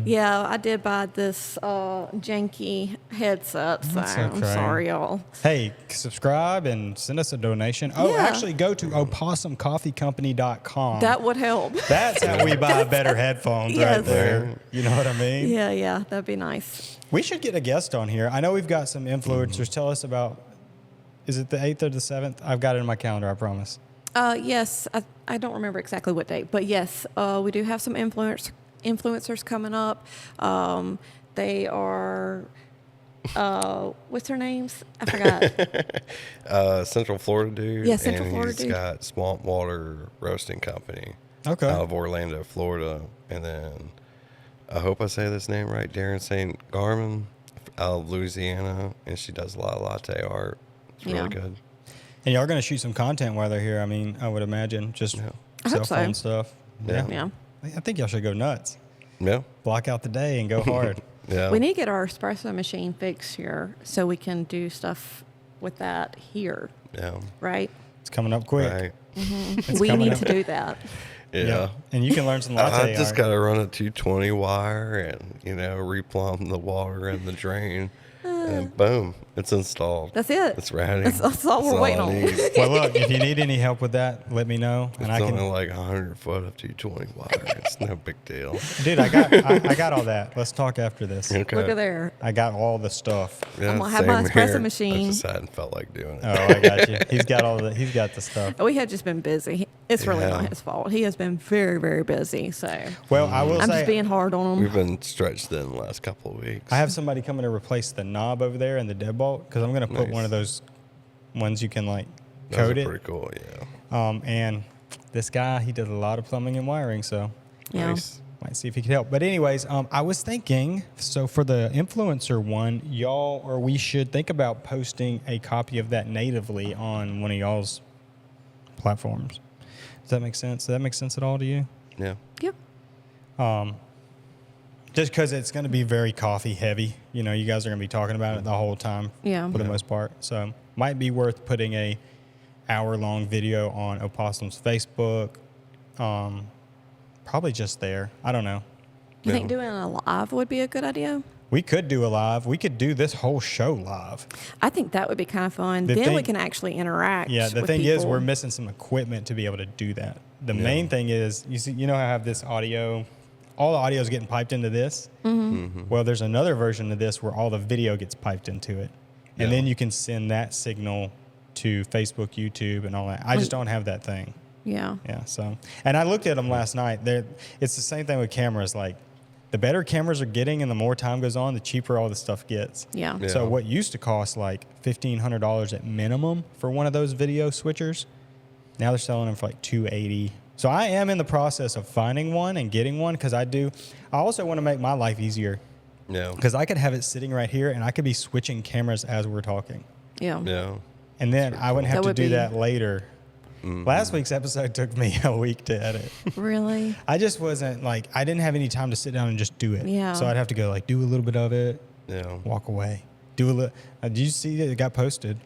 Yeah, I did buy this janky headset, so That's I'm okay. sorry, y'all. Hey, subscribe and send us a donation. Oh, Yeah. actually, go to opossumcoffeecompany.com. That would help. That's how we buy better headphones right Yes. there. You know what I mean? Yeah, that'd be nice. We should get a guest on here. I know we've got some influencers. Tell us about, is it the 8th or the 7th? I've got it in my calendar, I promise. Yes, I don't remember exactly what date, but yes, we do have some influencers coming up. They are, what's their names? I forgot. Central Florida dude. Yeah, Central Florida he's dude. got Swamp Water Roasting Company Okay. out of Orlando, Florida. And then, I hope I say this name right, Darren St. Garmin out of Louisiana. And she does a lot of latte art. It's really Yeah. good. And y'all are going to shoot some content while they're here. I mean, I would imagine just Yeah. I cell hope so. phone stuff. Yeah. Yeah. I think y'all should go nuts. Yeah. Block out the day and go hard. Yeah. We need to get our espresso machine fixed here so we can do stuff with that here, Yeah. right? It's coming up quick. Right. It's We coming need up. to do that. Yeah. And you can learn some I latte just art. got to run a 220 wire and, replumb the water in the drain. And boom, it's installed. That's it. It's ready. That's all we're waiting I on. need. Well, look, if you need any help with that, let me know. And I It's can, only like 100 foot of 220 wire. It's no big deal. dude, I got all that. Let's talk after this. Okay. Look at there. I got all the stuff. Yeah, I'm gonna have my same espresso here. machine. I just hadn't felt like doing it. Oh, I got you. He's got the stuff. We have just been busy. It's really Yeah. not his fault. He has been very, very busy. So Well, I will I'm say just being hard on him. We've been stretched thin the last couple of weeks. I have somebody coming to replace the knob over there and the deadbolt because I'm going to put Nice. one of those ones you can like Those are coat it. pretty cool, yeah. And this guy, he did a lot of plumbing and wiring, so Yeah. Nice. might see if he could help. But anyways, I was thinking, so for the influencer one, we should think about posting a copy of that natively on one of y'all's platforms. Does that make sense? Does that make sense at all to you? Yeah. Yep. Just because it's going to be very coffee heavy. You know, you guys are going to be talking about it the whole time Yeah. for the Yeah. most part. So might be worth putting a hour-long video on Opossum's Facebook. Probably just there. I don't know. You think Yeah. doing a live would be a good idea? We could do a live. We could do this whole show live. I think that would be kind of fun. The Then we thing- can actually interact. Yeah, the with thing is, people. we're missing some equipment to be able to do that. The Yeah. main thing is, you know how I have this audio, all the audio is getting piped into this? Mm-hmm. Well, there's another version of this where all the video gets piped into it. And Yeah. then you can send that signal to Facebook, YouTube, and all that. I just don't have that thing. Yeah. Yeah, so. And I looked at them last night. It's the same thing with cameras. Like, the better cameras are getting and the more time goes on, the cheaper all the stuff gets. Yeah. Yeah. So what used to cost like $1,500 at minimum for one of those video switchers, now they're selling them for like $280. So I am in the process of finding one and getting one because I also want to make my life easier Yeah. because I could have it sitting right here and I could be switching cameras as we're talking. Yeah. Yeah. And then I wouldn't have That to would do be- that later. Last week's episode took me a week to edit. Really? I just wasn't like, I didn't have any time to sit down and just do it. Yeah. So I'd have to go like do a little bit of it, Yeah. walk away, do a little. Did you see that it got posted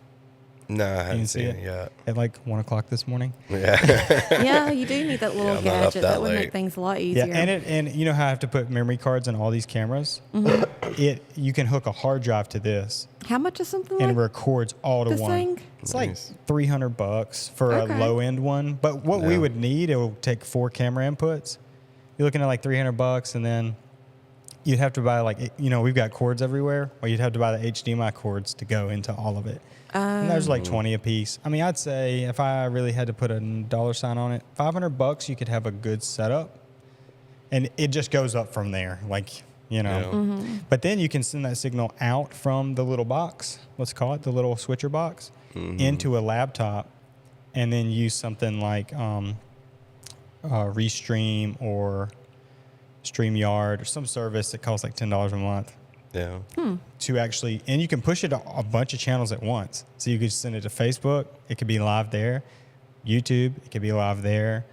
No, I haven't see seen it? it yet. at like 1 o'clock this morning? Yeah. Yeah, you do need that little I'm not up gadget. that That would late. make things a lot easier. Yeah, and you know how I have to put memory cards in all these cameras? Mm-hmm. You can hook a hard drive to this How much is something and it like records all to this one. thing? It's like Nice. $300 for Okay. a low end one. But what we Yeah. would need, it will take 4 camera inputs. You're looking at like $300, and then you'd have to buy we've got cords everywhere. Well, you'd have to buy the HDMI cords to go into all of it. And there's like 20 a piece. I mean, I'd say if I really had to put a dollar sign on it, $500 you could have a good setup, and it just goes up from there. Like, you know. Yeah. But then you can send that signal out from the little box, let's call it the little switcher box, into a laptop, and then use something like Restream or StreamYard or some service that costs like $10 a month Yeah. to actually, and you can push it to a bunch of channels at once. So you could send it to Facebook, it could be live there. YouTube, it could be live there.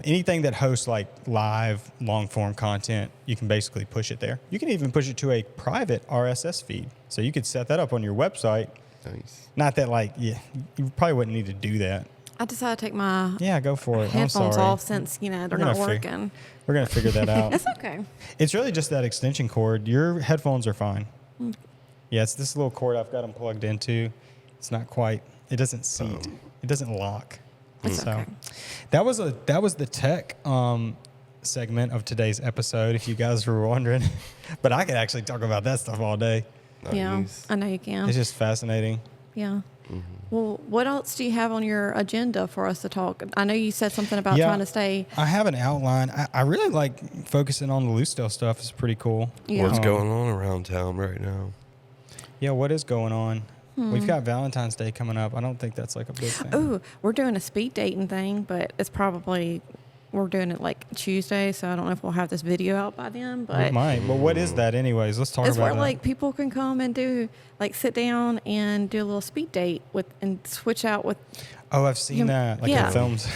Anything that hosts like live, long form content, you can basically push it there. You can even push it to a private RSS feed. So you could set that up on your website. Nice. Not that you probably wouldn't need to do that. I decided to take my Go for it. I'm headphones sorry. off since, they're not working. We're going to figure that out. It's okay. It's really just that extension cord. Your headphones are fine. Yeah, it's this little cord I've got them plugged into. It's not quite, it doesn't seat. It doesn't lock. It's okay. That was the tech segment of today's episode, if you guys were wondering. But I could actually talk about that stuff all day. Yeah, Nice. I know you can. It's just fascinating. Yeah. Well, what else do you have on your agenda for us to talk? I know you said something about trying to stay. I have an outline. I really like focusing on the Lucedale stuff. It's pretty cool. Yeah. What's going on around town right now? Yeah, what is going on? We've got Valentine's Day coming up. I don't think that's like a big thing. Oh, we're doing a speed dating thing, but we're doing it like Tuesday, so I don't know if we'll have this video out by then. We But might. But what is that anyways? Let's talk it's about where that. like people can come and do sit down and do a little speed date and switch out with. Oh, I've seen that like yeah. in films.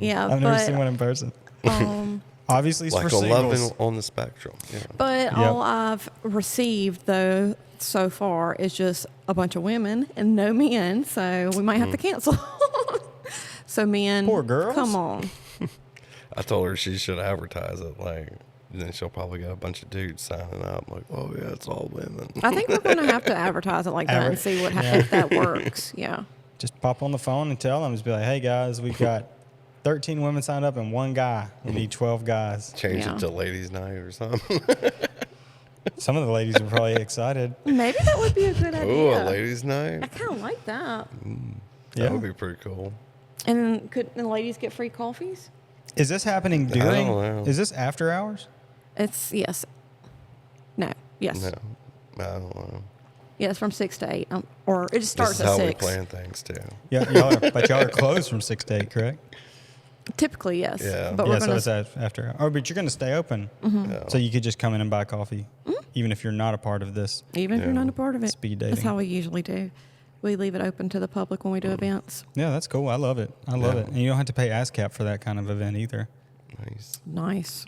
Yeah, I've never seen one in person. Obviously, it's Like for a singles. loving on the spectrum. Yeah. But all I've received though so far is just a bunch of women and no men, so we might have to cancel. So men, Poor girls. come on. I told her she should advertise it. Then she'll probably get a bunch of dudes signing up. Like, oh yeah, it's all women. I think we're going to have to advertise it like that and see what if that works. Yeah. Just pop on the phone and tell them. Just be like, hey guys, we've got 13 women signed up and one guy. We need 12 guys. Change Yeah. it to ladies' night or something. Some of the ladies are probably excited. Maybe that would be a good idea. Ooh, a ladies' I night. kind of like that. That Yeah. would be pretty cool. And then could the ladies get free coffees? Is this happening I don't during? know. Is this after hours? It's yes. No. Yes. No, I don't know. Yeah, it's from 6 to 8. Or it just This starts is at how we 6. plan things too. Yeah, but y'all are closed from 6 to 8, correct? Typically, yes. Yeah. But Yeah, we're so going it's to. after. Oh, but you're going to stay open. Yeah. So you could just come in and buy coffee, even if you're not a part of this. Even if you're Yeah. not a part of it. Speed That's dating. how we usually do. We leave it open to the public when we do events. Yeah, that's cool. I love it. I love Yeah. it. And you don't have to pay ASCAP for that kind of event either. Nice. Nice.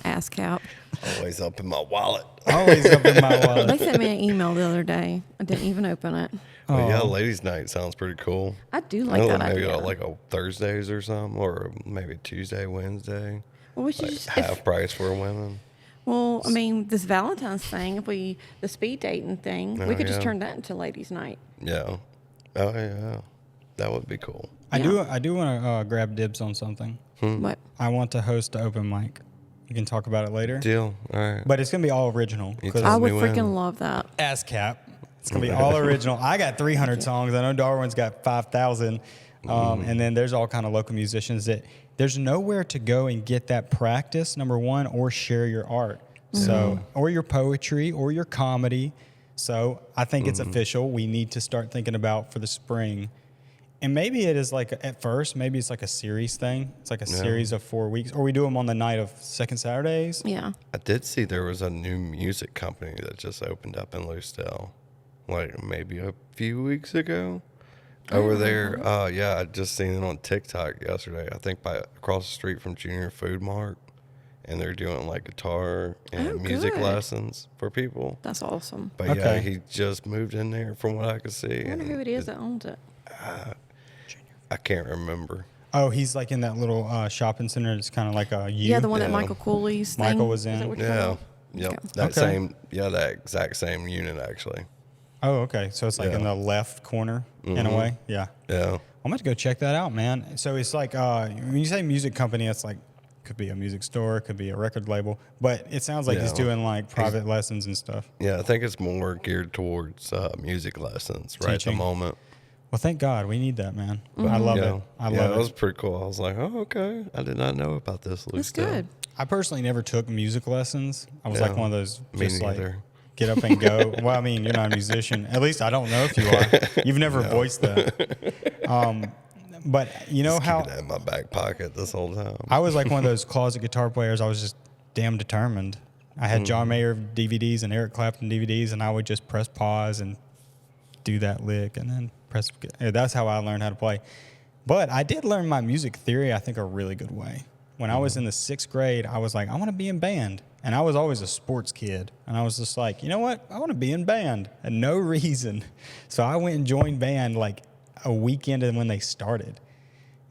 Ass cap. Always up in my wallet. Always up in my They wallet. sent me an email the other day. I didn't even open it. But yeah, Oh. ladies' night sounds pretty cool. I do I like know that maybe idea. like a Thursdays or something, or maybe Tuesday, Wednesday. Well, we should Like just, half price for women. well, I mean, this Valentine's thing, the speed dating thing, Oh, we could just yeah. turn that into ladies' night. Yeah. Oh yeah. That would be cool. I do want to grab dibs on something. But I want to host an open mic. We can talk about it later. Deal. All right. But it's going to be all original. You 'cause tell I me would when. freaking love that. ASCAP. It's going to be all original. I got 300 songs. I know Darwin's got 5,000. And then there's all kind of local musicians that there's nowhere to go and get that practice, number one, or share your art. So, or your poetry or your comedy. So I think it's official. We need to start thinking about for the spring. And maybe it is like, at first, maybe it's like a series thing. It's like a series of 4 weeks. Or we do them on the night of second Saturdays. Yeah. I did see there was a new music company that just opened up in Lucedale, like maybe a few weeks ago. Over there, yeah, I just seen it on TikTok yesterday. I think across the street from Junior Food Mart, and they're doing like guitar and music good. lessons for people. That's awesome. But yeah, Okay. he just moved in there, from what I could see. I wonder and who it is that owns it. I can't remember. Oh, he's like in that little shopping center. It's kind of like a U. Yeah, the one that Yeah. Michael Cooley's thing. Michael was Is that in. what you're Yeah, talking yep. Okay. That Okay. same, that exact same unit actually. Oh, okay. So it's like in Yeah. the left corner in a way. Yeah. Yeah. I'm going to go check that out, man. So it's like, when you say music company, it's like, could be a music store, could be a record label, but it sounds like he's Yeah. doing like private lessons and stuff. Yeah, I think it's more geared towards music lessons right at the Teaching. moment. Well, thank God. We need that, man. I love Yeah, it. I yeah, love it it. was pretty cool. I was like, oh, okay. I did not know about this. That's Lucedale. good. I personally never took music lessons. I was Yeah, like one of those me just like neither. get up and go. Well, I mean, you're not a musician. At least I don't know if you are. You've never voiced that. But you know how Keeping that in my back pocket this whole time. I was like one of those closet guitar players. I was just damn determined. I had John Mayer DVDs and Eric Clapton DVDs, and I would just press pause and do that lick and then press. That's how I learned how to play. But I did learn my music theory, I think, a really good way. When I was in the 6th grade, I was like, I want to be in band. And I was always a sports kid. And I was just like, you know what? I want to be in band. And no reason. So I went and joined band like a weekend when they started.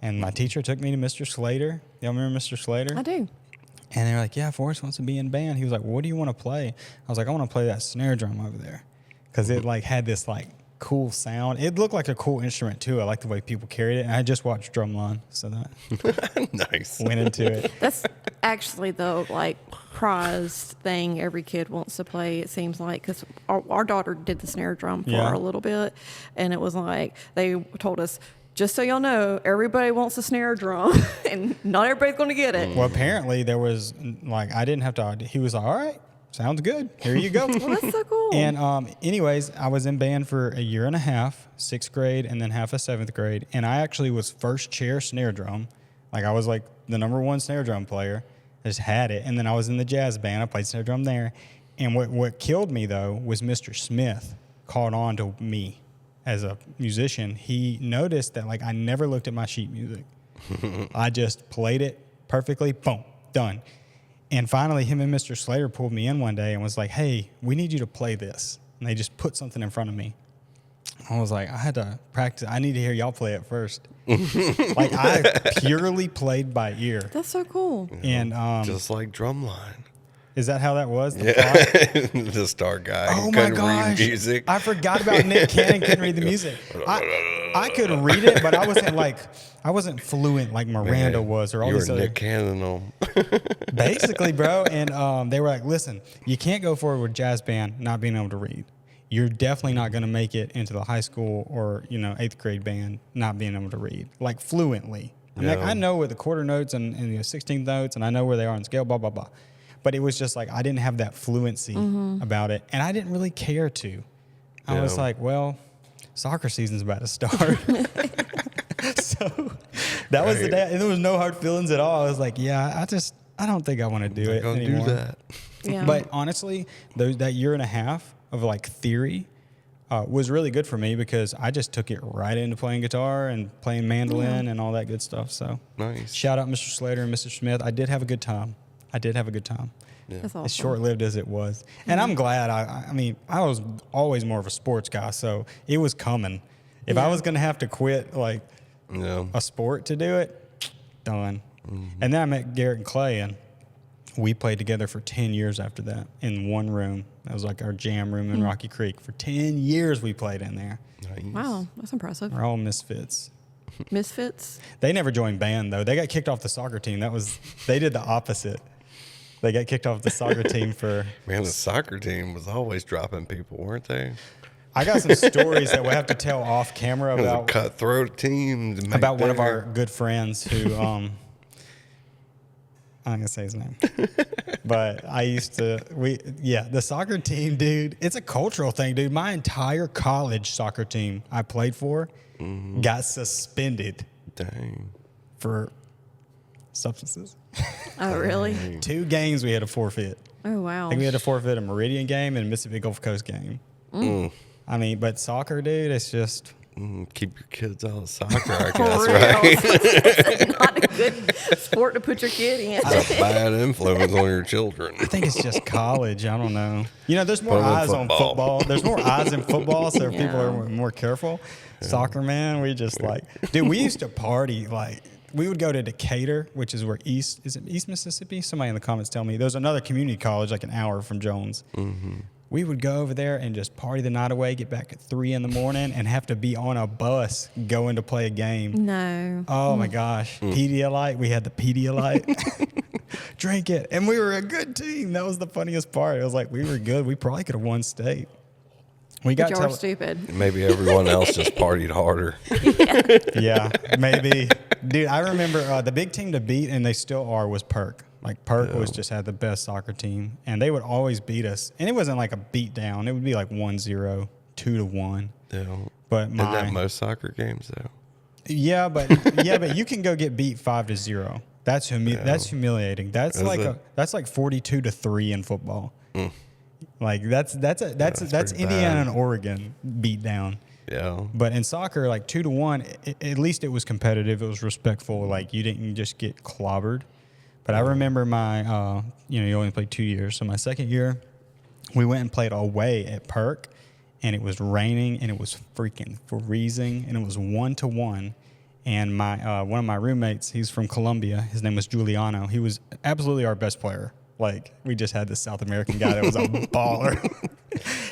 And my teacher took me to Mr. Slater. Y'all remember Mr. Slater? I do. And they were like, yeah, Forrest wants to be in band. He was like, well, what do you want to play? I was like, I want to play that snare drum over there. Because it like had this like cool sound. It looked like a cool instrument too. I like the way people carried it. And I just watched Drumline. So that Nice. went into it. That's actually the like prized thing every kid wants to play, it seems like, because our daughter did the snare drum for a little bit. And it was like, they told us, just so y'all know, everybody wants a snare drum, and not everybody's going to get it. Well, apparently there was, like, I didn't have to, he was like, all right, sounds good. Here you go. Well, that's so cool. And anyways, I was in band for a year and a half, 6th grade, and then half of 7th grade. And I actually was first chair snare drum. Like, I was like the number 1 snare drum player. I just had it. And then I was in the jazz band. I played snare drum there. And what killed me, though, was Mr. Smith caught on to me. As a musician, he noticed that like I never looked at my sheet music. I just played it perfectly, boom, done. And finally, him and Mr. Slater pulled me in one day and was like, hey, we need you to play this. And they just put something in front of me. I was like, I had to practice. I need to hear y'all play it first. Like I purely played by ear. That's so cool. And just like Drumline. is that how that was? The star guy Oh who my couldn't gosh. read music. I forgot about Nick Cannon couldn't read the music. I could read it, but I wasn't fluent like Miranda was or all you were these other. Nick Cannon on. Basically, bro. And they were like, listen, you can't go forward with jazz band not being able to read. You're definitely not going to make it into the high school or 8th grade band not being able to read like fluently. I'm like, I know what the quarter notes and the 16th notes, and I know where they are on scale, blah blah blah. But it was just like I didn't have that fluency about it, and I didn't really care to. I was like, well, soccer season's about to start. So that was the day, and there was no hard feelings at all. I was like, yeah, I don't think I want to do it anymore. Do that. Yeah. But honestly, that year and a half of like theory was really good for me because I just took it right into playing guitar and playing mandolin and all that good stuff. So Nice. shout out Mr. Slater and Mr. Smith. I did have a good time. That's awesome. As short-lived as it was. And I'm glad. I mean, I was always more of a sports guy, so it was coming. If I was going to have to quit like a sport to do it, done. And then I met Garrett and Clay, and we played together for 10 years after that in one room. That was like our jam room in Rocky Creek. For 10 years we played in there. Nice. Wow, that's impressive. We're all misfits. Misfits? They never joined band, though. They got kicked off the soccer team. They did the opposite. They got kicked off the soccer team for... Man, the soccer team was always dropping people, weren't they? I got some stories that we'll have to tell off camera It was a about cutthroat team. about one of our good friends who... I'm not going to say his name. But I used to... the soccer team, dude, it's a cultural thing, dude. My entire college soccer team I played for got suspended Dang. for substances. Oh, really? 2 games we had to forfeit. Oh, wow. I think we had to forfeit a Meridian game and a Mississippi Gulf Coast game. I mean, but soccer, dude, it's just... Keep your kids out of soccer, I For guess, real. right? It's not a good sport to put your kid in. It's a bad influence on your children. I think it's just college. I don't know. There's more Put 'em in eyes on football. football. There's more eyes in football, so Yeah. people are more careful. Soccer, man, we just dude, we used to party we would go to Decatur, which is where East Mississippi? Somebody in the comments tell me. There's another community college like an hour from Jones. We would go over there and just party the night away, get back at 3 a.m, and have to be on a bus going to play a game. No. Oh my gosh. Pedialyte. We had the Pedialyte. Drink it. And we were a good team. That was the funniest part. It was like we were good. We probably could have won state. We got But you're stupid. Maybe everyone else just partied harder. Yeah, maybe. Dude, I remember the big team to beat, and they still are, was Perk. Like Perk had the best soccer team, and they would always beat us. And it wasn't like a beat down. It would be like 1-0, 2-1. Yeah. But Isn't that most soccer games, though? Yeah, but you can go get beat 5-0. That's humiliating. That's that's like 42-3 in football. Like that's Indiana and Oregon beat down. Yeah. But in soccer, like 2-1, at least it was competitive. It was respectful. Like you didn't just get clobbered. But I remember my, you only played 2 years. So my second year, we went and played away at Perk, and it was raining, and it was freaking freezing, and it was 1-1. And my one of my roommates, he's from Colombia. His name was Giuliano. He was absolutely our best player. Like, we just had this South American guy that was a baller.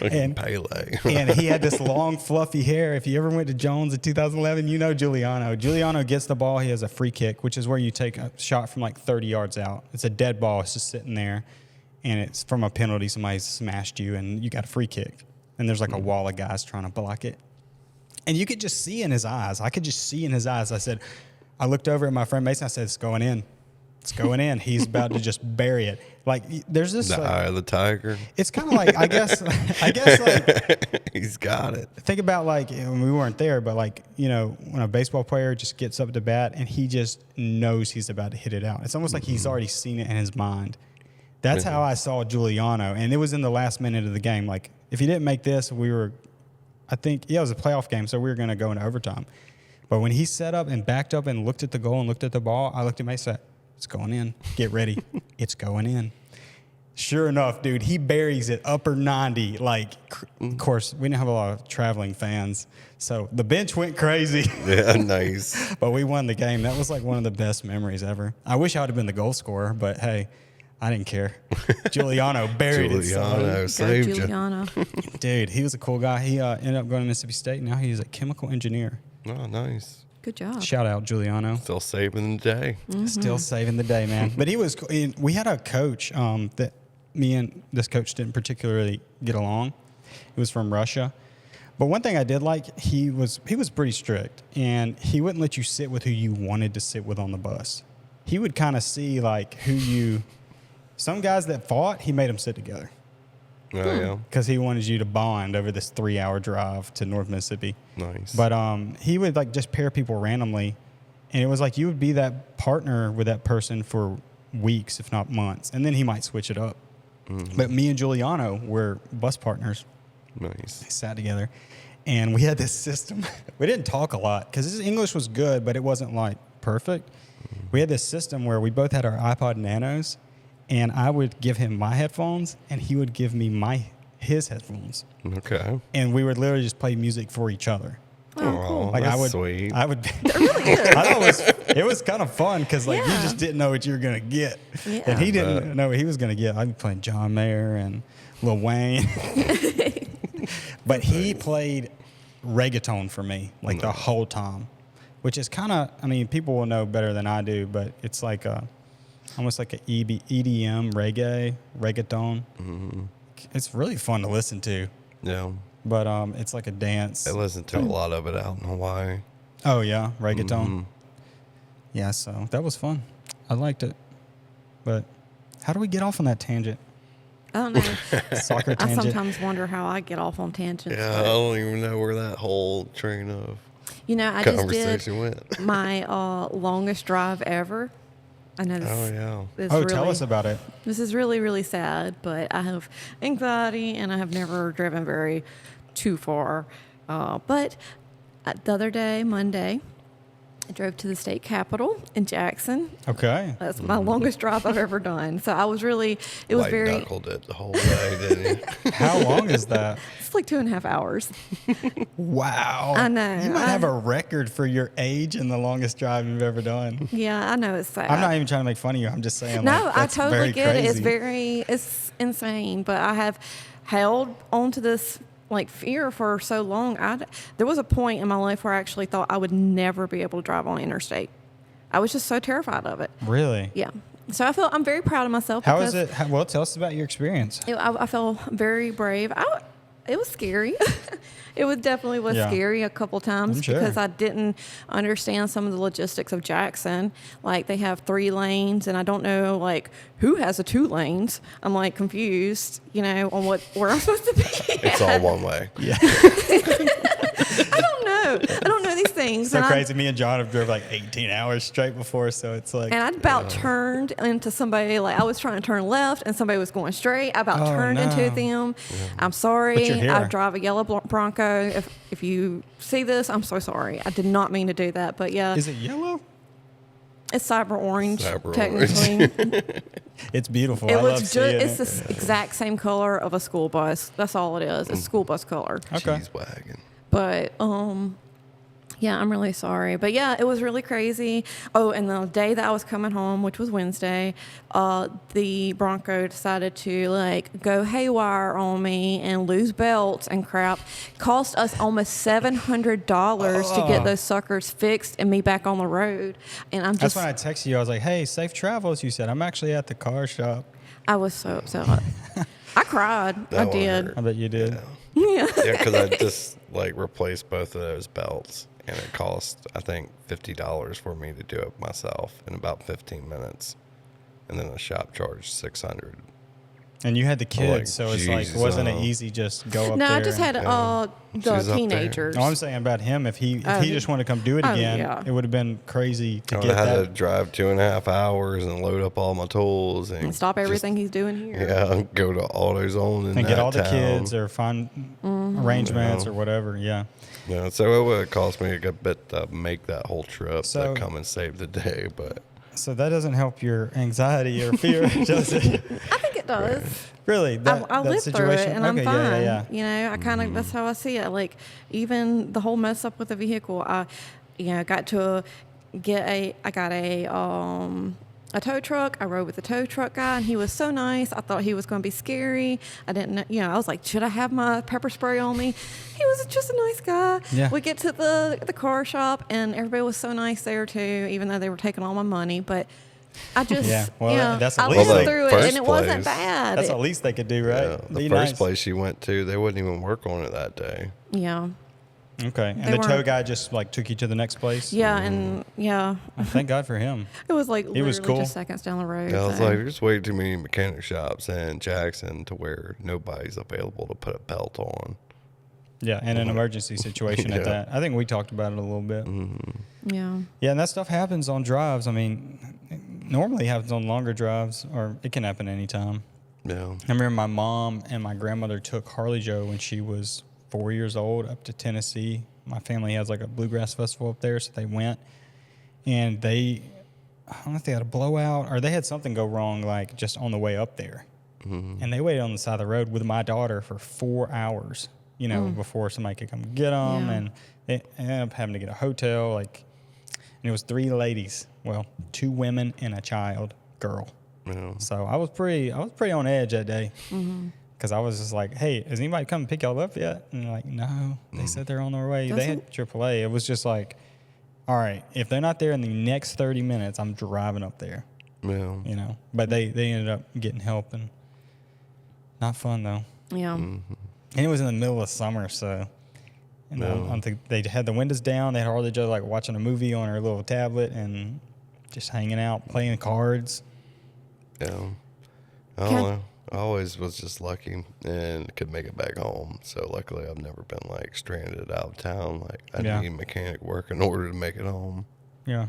And Pele. And he had this long, fluffy hair. If you ever went to Jones in 2011, you know Giuliano. Giuliano gets the ball. He has a free kick, which is where you take a shot from like 30 yards out. It's a dead ball. It's just sitting there. And it's from a penalty. Somebody smashed you, and you got a free kick. And there's like a wall of guys trying to block it. And you could just see in his eyes. I could just see in his eyes. I looked over at my friend Mason. I said, it's going in. It's going in. He's about to just bury it. Like, there's this. The eye of the tiger. It's kind of like, I guess like. He's got it. Think about like, when we weren't there, but like, when a baseball player just gets up to bat and he just knows he's about to hit it out. It's almost like he's already seen it in his mind. That's how I saw Giuliano. And it was in the last minute of the game. Like, if he didn't make this, it was a playoff game, so we were going to go into overtime. But when he set up and backed up and looked at the goal and looked at the ball, I looked at Mason and said, it's going in. Get ready. It's going in. Sure enough, dude, he buries it upper 90. Like, of course, we didn't have a lot of traveling fans, so the bench went crazy. Yeah, nice. But we won the game. That was like one of the best memories ever. I wish I would have been the goal scorer, but hey, I didn't care. Giuliano buried it. Giuliano saved Giuliano. Dude, he was a cool guy. He ended up going to Mississippi State. Now he's a chemical engineer. Oh, nice. Good job. Shout out, Giuliano. Still saving the day. Mm-hmm. Still saving the day, man. But he was. We had a coach that me and this coach didn't particularly get along. He was from Russia. But one thing I did like, he was pretty strict, and he wouldn't let you sit with who you wanted to sit with on the bus. He would kind of see like some guys that fought, he made them sit together. Oh, yeah. Because he wanted you to bond over this 3-hour drive to North Mississippi. Nice. But he would like just pair people randomly, and it was like you would be that partner with that person for weeks, if not months, and then he might switch it up. Mm-hmm. But me and Giuliano were bus partners. Nice. They sat together, and we had this system. We didn't talk a lot because his English was good, but it wasn't like perfect. Mm-hmm. We had this system where we both had our iPod Nanos, and I would give him my headphones, and he would give me his headphones. Okay. And we would literally just play music for each other. Oh, cool. Like that's sweet. I would. That really is. I thought it was kind of fun because like you Yeah. just didn't know what you were gonna get, Yeah. and he didn't know what he was gonna get. I'd be playing John Mayer and Lil Wayne, but he played reggaeton for me like the whole time, which is kind of. I mean, people will know better than I do, but it's like almost like a EDM reggaeton. Mm-hmm. It's really fun to listen to. Yeah. But it's like a dance. I listened to a lot of it out in Hawaii. Oh, yeah, reggaeton. Mm-hmm. Yeah, so that was fun. I liked it. But how do we get off on that tangent? I don't know. Soccer I tangent. sometimes wonder how I get off on tangents. Yeah, I don't even know where that whole train of I just conversation did went. my longest drive ever. I know this. Oh, yeah. This Tell us about it. This is really, really sad, but I have anxiety and I have never driven too far. But the other day, Monday, I drove to the state capitol in Jackson. Okay. That's my longest drive I've ever done. So I was really, it was White very. knuckled it the whole way, didn't you? How long is that? It's like 2.5 hours. Wow. I know. You might have a record for your age and the longest drive you've ever done. Yeah, I know it's sad. I'm not even trying to make fun of you. I'm just saying. No, like, I that's totally very get it. crazy. It's insane. But I have held onto this like fear for so long. There was a point in my life where I actually thought I would never be able to drive on interstate. I was just so terrified of it. Really? Yeah. So I'm very proud of myself. How is it? Well, tell us about your experience. I felt very brave. It was scary. It definitely was scary a couple times because I didn't understand some of the logistics of Jackson. Like they have 3 lanes, and I don't know like who has the 2 lanes. I'm like confused, on where I'm supposed to be. It's all one way. Yeah. I don't know. know. I don't know these things. So And crazy. Me and John have drove like 18 hours straight before, so it's like. And I about turned into somebody, like I was trying to turn left and somebody was going straight. I about turned into them. I'm sorry. But you're here. I drive a yellow Bronco. If you see this, I'm so sorry. I did not mean to do that. But yeah, Is it yellow? it's cyber orange, Cyber technically. It's beautiful. It I love was seeing it's it. the exact same color of a school bus. That's all it is. It's school bus color. Okay. Cheese wagon. But yeah, I'm really sorry. But yeah, it was really crazy. Oh, and the day that I was coming home, which was Wednesday, the Bronco decided to like go haywire on me and lose belts and crap. Cost us almost $700 to get those suckers fixed and me back on the road. And I'm That's just, when I texted you. I was like, "Hey, safe travels." You said, "I'm actually at the car shop." I was so upset. I cried. That I one did. hurt. I bet you did. Yeah, because I just like replaced both of those belts, and it cost I think $50 for me to do it myself in about 15 minutes, and then the shop charged $600. And you had the kids, like, so it's like, Jesus, wasn't it easy just go up No, there? I just had She was the up there. teenagers. No, I'm saying about him. If he just wanted to come do it Oh, again, yeah. it would have been crazy to I get had to that. drive 2.5 hours and load up all my tools and Stop just- everything he's doing here. Yeah, go to AutoZone in And that get all the town. kids or find arrangements or whatever. Yeah. Yeah, so it would have cost me a good bit to make that whole trip So- to come and save the day, but So that doesn't help your anxiety or fear, does it? I think it does. Really? That, I that lived through it situation? and I'm Okay, fine. yeah, yeah. You know, I kind of that's how I see it. Like even the whole mess up with the vehicle, I got to I got a tow truck. I rode with the tow truck guy, and he was so nice. I thought he was going to be scary. I didn't know, I was like, should I have my pepper spray on me? He was just a nice guy. Yeah. We get to the car shop, and everybody was so nice there too, even though they were taking all my money. But I just, Yeah, well, that's at I least lived like through it, first and it wasn't place. bad. That's the least they could do, right? yeah, the Be first nice. place you went to, they wouldn't even work on it that day. Yeah. Okay. And They the tow weren't- guy just like took you to the next place? Yeah, and Well, thank God for him. it was like He was literally cool. just seconds down the road. Yeah, I was so. like, there's way too many mechanic shops in Jackson to where nobody's available to put a belt on. Yeah, in an emergency situation at Yeah. that. I think we talked about it a little bit. Yeah. Yeah, and that stuff happens on drives. I mean, it normally happens on longer drives, or it can happen anytime. Yeah. I remember my mom and my grandmother took Harley Jo when she was 4 years old up to Tennessee. My family has like a bluegrass festival up there, so they went. And I don't know if they had a blowout or they had something go wrong, like just on the way up there. And they waited on the side of the road with my daughter for 4 hours, before somebody could come get them. Yeah. And they ended up having to get a hotel. And it was 3 ladies, 2 women and a girl. Yeah. So I was pretty on edge that day. Because I was just like, hey, has anybody come pick y'all up yet? And they're like, no. They said they're on their way. They had AAA. It was just like, all right, if they're not there in the next 30 minutes, I'm driving up there, Yeah. But they ended up getting help, and not fun, though. Yeah. And it was in the middle of summer, so I don't think they had the windows down. They had Harley Jo like watching a movie on her little tablet and just hanging out, playing cards. Yeah. I don't know. I always was just lucky and could make it back home. So luckily I've never been like stranded out of town. Like I Yeah. need mechanic work in order to make it home. Yeah.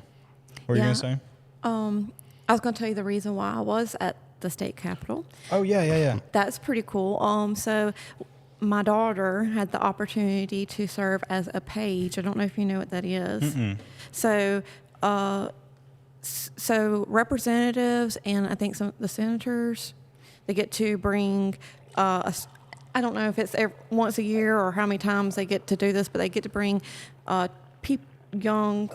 What were you Yeah. going to say? I was going to tell you the reason why I was at the state capitol. Oh, yeah. That's pretty cool. So my daughter had the opportunity to serve as a page. I don't know if you know what that is. So, so representatives and I think some the senators, they get to bring. I don't know if it's once a year or how many times they get to do this, but they get to bring young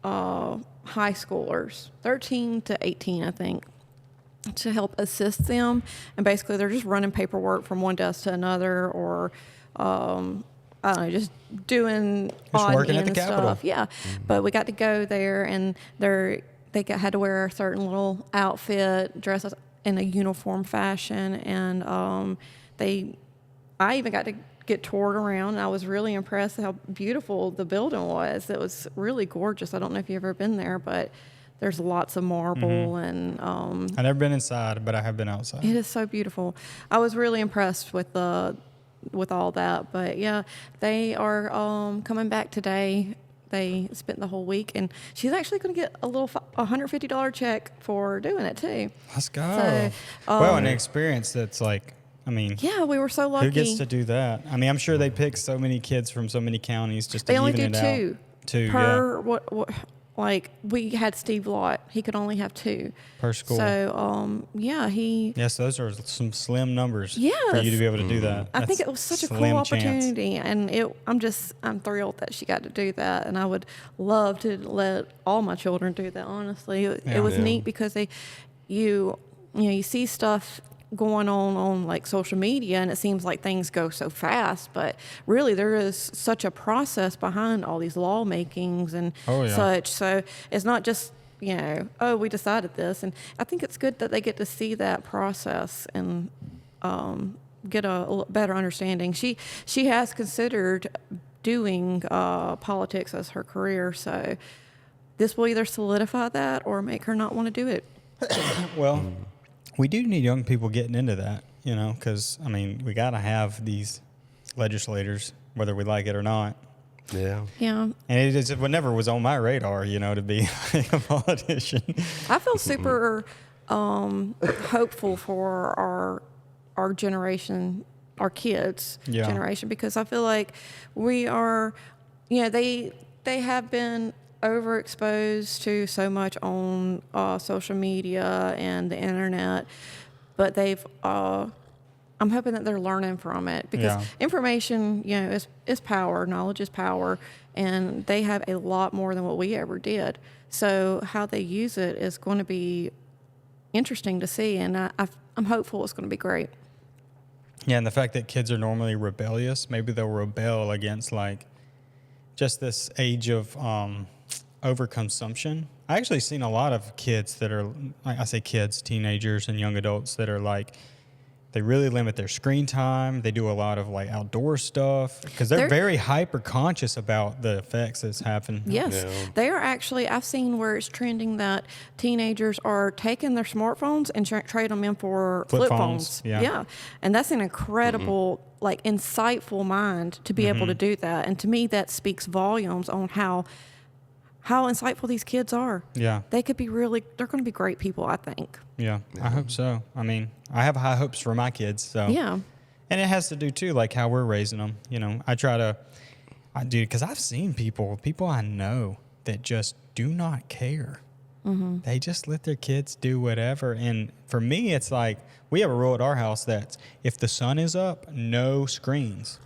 high schoolers, 13 to 18, I think, to help assist them. And basically, they're just running paperwork from one desk to another, or I don't know, just doing odd working at the end Capitol. stuff. Yeah, but we got to go there, and they had to wear a certain little outfit, dress in a uniform fashion, and I even got to get toured around, and I was really impressed how beautiful the building was. It was really gorgeous. I don't know if you've ever been there, but there's lots of marble, and I've never been inside, but I have been outside. it is so beautiful. I was really impressed with the with all that. But yeah, they are coming back today. They spent the whole week, and she's actually going to get a little $150 check for doing it too. Let's go. So, well, an experience that's like, I mean, yeah, we were so lucky. who gets to do that? I mean, I'm sure they pick so many kids from so many counties just to They only even do it two. out. Two Per what like we had Steve Lott. He could only have 2 per school. So yeah, he. Yes, those are some slim numbers for Yes. you to be able to do that. I think That's it was such a slim cool chance. opportunity, and I'm thrilled that she got to do that, and I would love to let all my children do that. Honestly, it was neat because you see stuff going on like social media, and it seems like things go so fast, but really there is such a process behind all these lawmakings and such. So it's not just we decided this, and I think it's good that they get to see that process and get a better understanding. She has considered doing politics as her career, so this will either solidify that or make her not want to do it. Well, we do need young people getting into that, because, I mean, we got to have these legislators, whether we like it or not. Yeah. Yeah. And it never was on my radar, to be a politician. I feel super hopeful for our generation, our kids' generation, because I feel like we are, they have been overexposed to so much on social media and the internet, but I'm hoping that they're learning from it, because information, is power, knowledge is power, and they have a lot more than what we ever did. So how they use it is going to be interesting to see, and I'm hopeful it's going to be great. Yeah, and the fact that kids are normally rebellious, maybe they'll rebel against like just this age of overconsumption. I actually seen a lot of kids that are, I say kids, teenagers and young adults that are like, they really limit their screen time. They do a lot of like outdoor stuff because they're very hyper conscious about the effects that's happening. Yes, they are actually. I've seen where it's trending that teenagers are taking their smartphones and trade them in for flip phones. Yeah, and that's an incredible, like, insightful mind to be able to do that. And to me, that speaks volumes on how insightful these kids are. Yeah, they could be they're going to be great people, I think. Yeah, I hope so. I mean, I have high hopes for my kids. So yeah, and it has to do too, like how we're raising them. I do, because I've seen people I know that just do not care. Mm-hmm. They just let their kids do whatever. And for me, it's like we have a rule at our house that if the sun is up, no screens.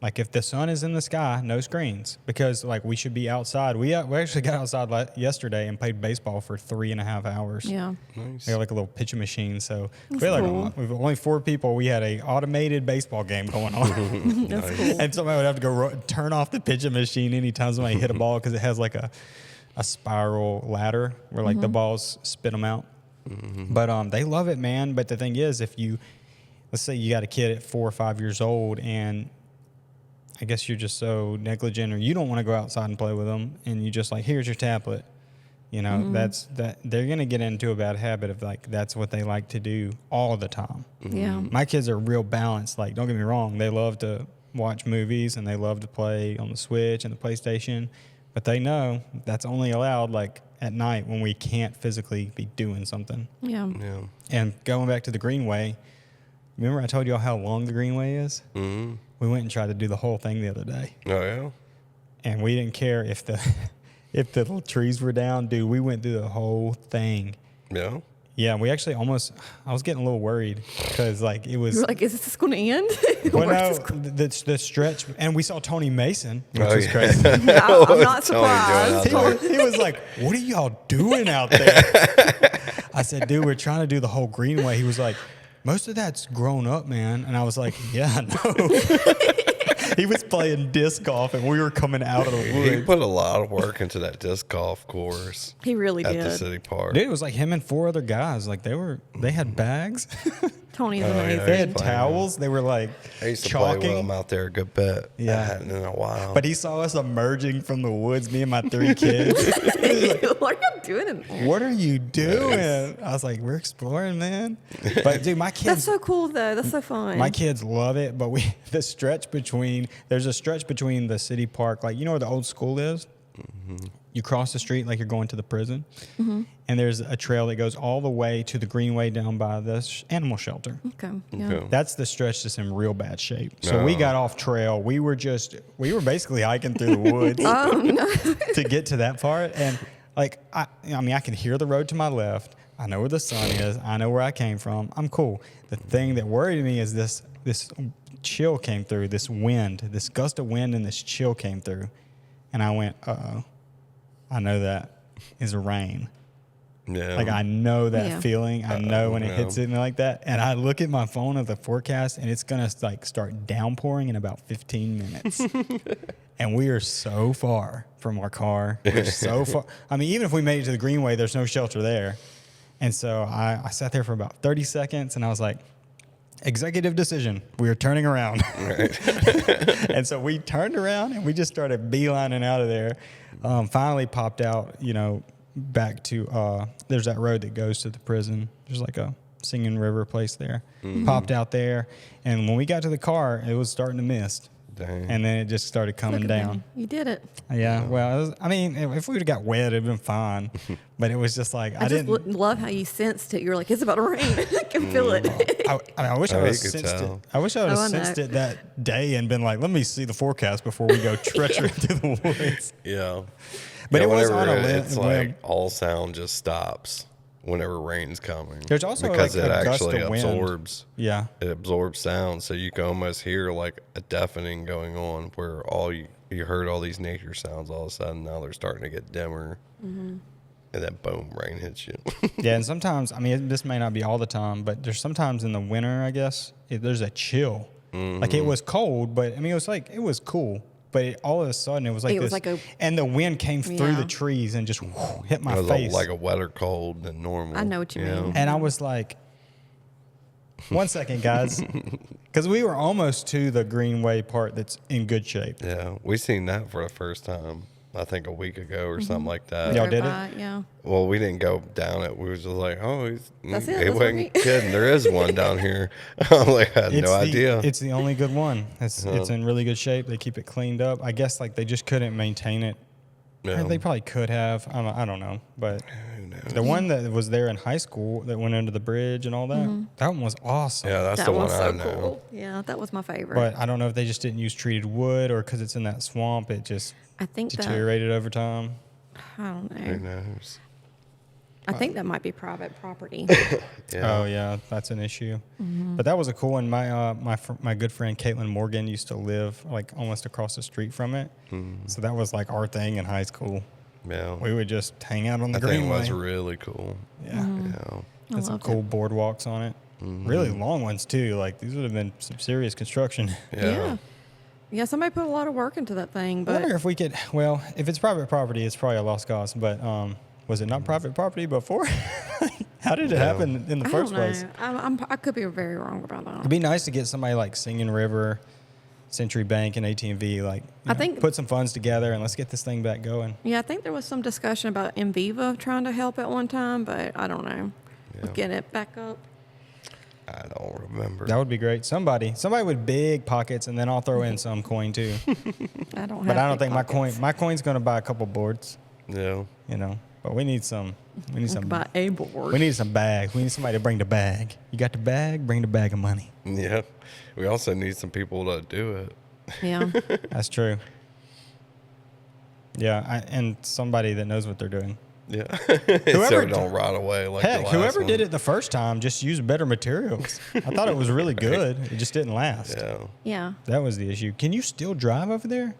Like if the sun is in the sky, no screens, because like we should be outside. We actually got outside yesterday and played baseball for 3.5 hours. Yeah, Nice. We had like a little pitching machine, so That's we had cool. we've only 4 people. We had a automated baseball game going on. That's Nice. cool. And somebody would have to go turn off the pitching machine anytime somebody hit a ball, because it has like a spiral ladder where like the balls spit them out. Mm-hmm. But they love it, man. But the thing is, let's say you got a kid at 4 or 5 years old, and I guess you're just so negligent, or you don't want to go outside and play with them, and you just like, here's your tablet. They're going to get into a bad habit of like, that's what they like to do all the time. Yeah, My kids are real balanced. Like, don't get me wrong. They love to watch movies and they love to play on the Switch and the PlayStation, but they know that's only allowed like at night when we can't physically be doing something. yeah. Yeah. And going back to the Greenway, remember I told y'all how long the Greenway is? Mm-hmm. We went and tried to do the whole thing the other day. Oh, yeah? And we didn't care if the little trees were down. Dude, we went through the whole thing. Yeah? Yeah, we actually I was getting a little worried because like it was. You're like, is this going to end? Well, Where's no, this the stretch, and we saw Tony Mason, which Oh, was yeah. crazy. I'm not Tony doing out surprised. there? He was like, "What are y'all doing out there?" I said, "Dude, we're trying to do the whole Greenway." He was like, "Most of that's grown up, man," and I was like, "Yeah, I know." He was playing disc golf, and we were coming out of the He woods. put a lot of work into that disc golf course He really at did. the city park. Dude, it was like him and 4 other guys. Like they had bags. Tony's Oh, yeah, amazing. They had playing. towels. They were like I used to play with chalking. him out there a good bit. Yeah. I hadn't in a while. But he saw us emerging from the woods, me and my 3 kids. What are you doing in there? What are you doing? I was like, we're exploring, man. But dude, my That's kids, so cool, though. That's so fun. my kids love it. But there's a stretch between the city park, like, you know where the old school is? Mm-hmm. You cross the street like you're going to the prison. And there's a trail that goes all the way to the greenway down by the animal shelter. Okay. Yeah. Okay. That's the stretch that's in real bad shape. So No. we got off trail. We were basically hiking through the woods to get to that part. And like, I mean, I can hear the road to my left. I know where the sun is. I know where I came from. I'm cool. The thing that worried me is this chill came through, this gust of wind and this chill came through. And I went, uh-oh, I know that is rain. Yeah. Like, I know that Yeah. feeling. I know when it yeah. hits it like that. And I look at my phone at the forecast, and it's going to like start downpouring in about 15 minutes. And we are so far from our car. We're so far. I mean, even if we made it to the greenway, there's no shelter there. And so I sat there for about 30 seconds, and I was like, executive decision. We are turning around. And so we turned around, and we just started beelining out of there. Finally popped out, back to, there's that road that goes to the prison. There's like a Singing River place there. Popped out there. And when we got to the car, it was starting to mist. Dang. And then it just started coming Look at down. that. You did it. Yeah, well, if we would have got wet, it'd been fine. But it was just like, I just love how you sensed it. You were like, it's about to rain. I can feel it. I wish I Oh, would you have could sensed it. tell. I wish I would have Oh, I know. sensed it that day and been like, let me see the forecast before we go treacherous through the woods. Yeah. But Yeah, it was whenever on a limb. It's like all sound just stops whenever rain's coming. There's also because like it a gust actually of wind. absorbs. Yeah. It absorbs sound, so you can almost hear like a deafening going on, where all you heard all these nature sounds. All of a sudden, now they're starting to get dimmer, and then boom, rain hits you. Yeah, and sometimes, this may not be all the time, but there's sometimes in the winter, I guess, there's a chill. Like, it was cold, but it was cool. But all of a sudden, it was like It was this, like a- and the wind came through Yeah. the trees and just hit my It was face. like a wetter cold than normal. I know what you mean. And I was like, 1 second, guys. Because we were almost to the greenway part that's in good shape. Yeah, we seen that for the first time. I think a week ago or something like that. Y'all Drove did it? by, yeah. Well, we didn't go down it. We was just like, oh, That's it, he that's what wasn't we- kidding. There is one down here. I'm like, I had no idea. It's the only good one. It's in really good shape. They keep it cleaned up. I guess like they just couldn't maintain it. Yeah. They probably could have. I don't know. But Who knows? the one that was there in high school that went under the bridge and all that, that one was awesome. Yeah, that's That the one was I so know. cool. Yeah, that was my favorite. But I don't know if they just didn't use treated wood or because it's in that swamp, it just I think that, deteriorated over time. I don't Who know. knows? I think that might be private property. Yeah. Oh yeah, that's an issue. But that was a cool one. My good friend Caitlin Morgan used to live like almost across the street from it, so that was like our thing in high school. Yeah. We would just hang out on the That thing greenway. was really cool. Yeah, Yeah. had some loved cool boardwalks on it. Really long ones too. Like these would have been some serious construction. Yeah. Yeah, somebody put a lot of work into that thing, I but wonder if we could. Well, if it's private property, it's probably a lost cause. But was it not private property before? How did it happen in the I first don't know. place? I could be very wrong about that. It'd be nice to get somebody like Singing River, Century Bank, and AT&V, like I think- put some funds together and let's get this thing back going. Yeah, I think there was some discussion about Enviva trying to help at one time, but I don't know. With Yeah. getting it back up. I don't remember. That would be great. Somebody with big pockets, and then I'll throw in some coin too. I don't have But I don't big think pockets. my coin's going to buy a couple boards, Yeah. But we need some. We need I some. could buy a board. We need some bags. We need somebody to bring the bag. You got the bag? Bring the bag of money. Yeah. We also need some people to do it. Yeah. That's true. Yeah, and somebody that knows what they're doing. Yeah. Whoever so it don't rot away like the Heck, last whoever one. did it the first time just used better materials. I thought it was really good. It just didn't last. Yeah. Yeah. That was the issue. Can you still drive over there?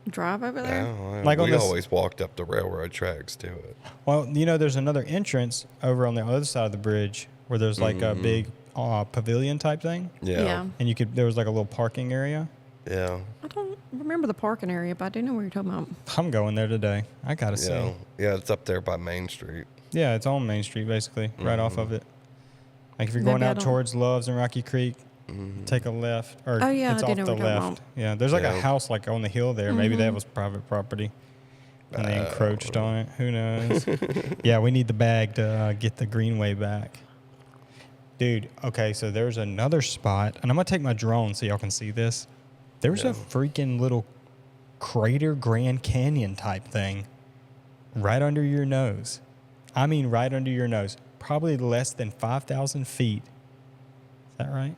Drive over there. Yeah, Like on we this- always walked up the railroad tracks to it. Well, there's another entrance over on the other side of the bridge where there's like a big pavilion type thing, Yeah. Yeah. and there was like a little parking area. Yeah. I don't remember the parking area, but I do know what you're talking about. I'm going there today. I gotta say. Yeah, it's up there by Main Street. Yeah, it's on Main Street basically, right off of it. Like if you're Maybe going I out don't- towards Loves and Rocky Creek, take a left, or Oh, yeah, it's I do off know the what you're talking left. about. Yeah, there's like a Yeah. house like on the hill there. Maybe that was private property, and they encroached on it. Who knows? Yeah, we need the bag to get the greenway back. Dude, okay, so there's another spot, and I'm gonna take my drone so y'all can see this. There's a freaking little crater Grand Canyon type thing right under your nose. I mean, right under your nose. Probably less than 5,000 feet. Is that right?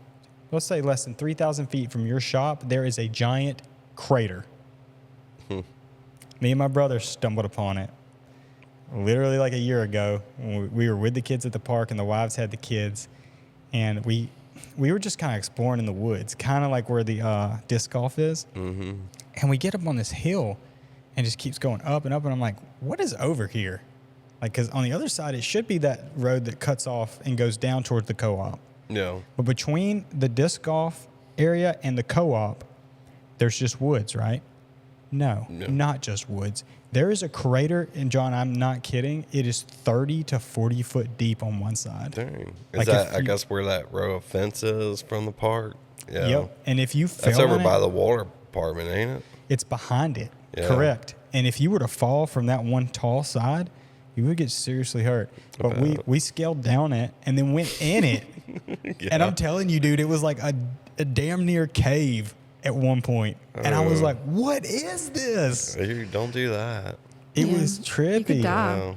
Let's say less than 3,000 feet from your shop, there is a giant crater. Me and my brother stumbled upon it literally like a year ago. We were with the kids at the park, and the wives had the kids. And we were just kind of exploring in the woods, kind of like where the disc golf is. Mm-hmm. And we get up on this hill and just keeps going up and up. And I'm like, what is over here? Like, because on the other side, it should be that road that cuts off and goes down towards the co-op. Yeah. But between the disc golf area and the co-op, there's just woods, right? No, not just woods. There is a crater, and John, I'm not kidding. It is 30 to 40 foot deep on one side. Dang. Is Like that, if I you- guess, where that row of fence is from the park? Yeah. Yep. And if you fell That's over on by it, the water department, ain't it? it's behind it. Yeah. Correct. And if you were to fall from that one tall side, you would get seriously hurt. But we scaled down it and then went in it. And I'm telling you, dude, it was like a damn near cave at one point. And I was like, what is this? You don't do that. It Yeah. was trippy. You could die. You know,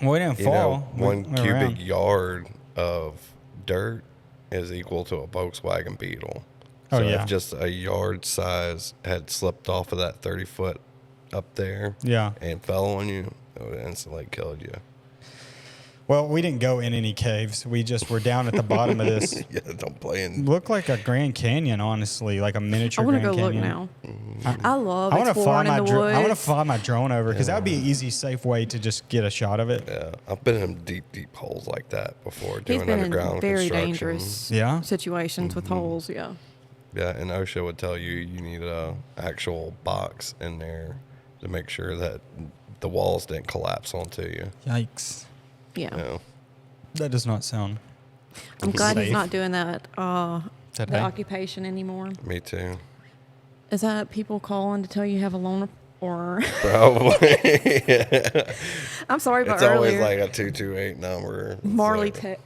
Well, we didn't you fall. know, We one went cubic around. yard of dirt is equal to a Volkswagen Beetle. Oh, So yeah. if just a yard size had slipped off of that 30 foot up there Yeah. and fell on you, it would instantly killed you. Well, we didn't go in any caves. We just were down at the bottom of this. Yeah, don't play in. Looked like a Grand Canyon, honestly, like a I miniature want to Grand go look Canyon. now. I love I want to fly exploring in my the woods. I want to fly my drone over because that would be an easy, safe way to just get a shot of it. Yeah, I've been in deep holes like that before He's doing been in underground very construction. dangerous Yeah? situations with holes. Yeah. Yeah, and OSHA would tell you need a actual box in there to make sure that the walls didn't collapse onto you. Yikes! Yeah. You know? That does not sound. I'm glad he's safe. not doing that Today. the occupation anymore. Me too. Is that people calling to tell you have a loan or? Probably. I'm sorry, but It's always earlier like a 228 number. It's Marley like,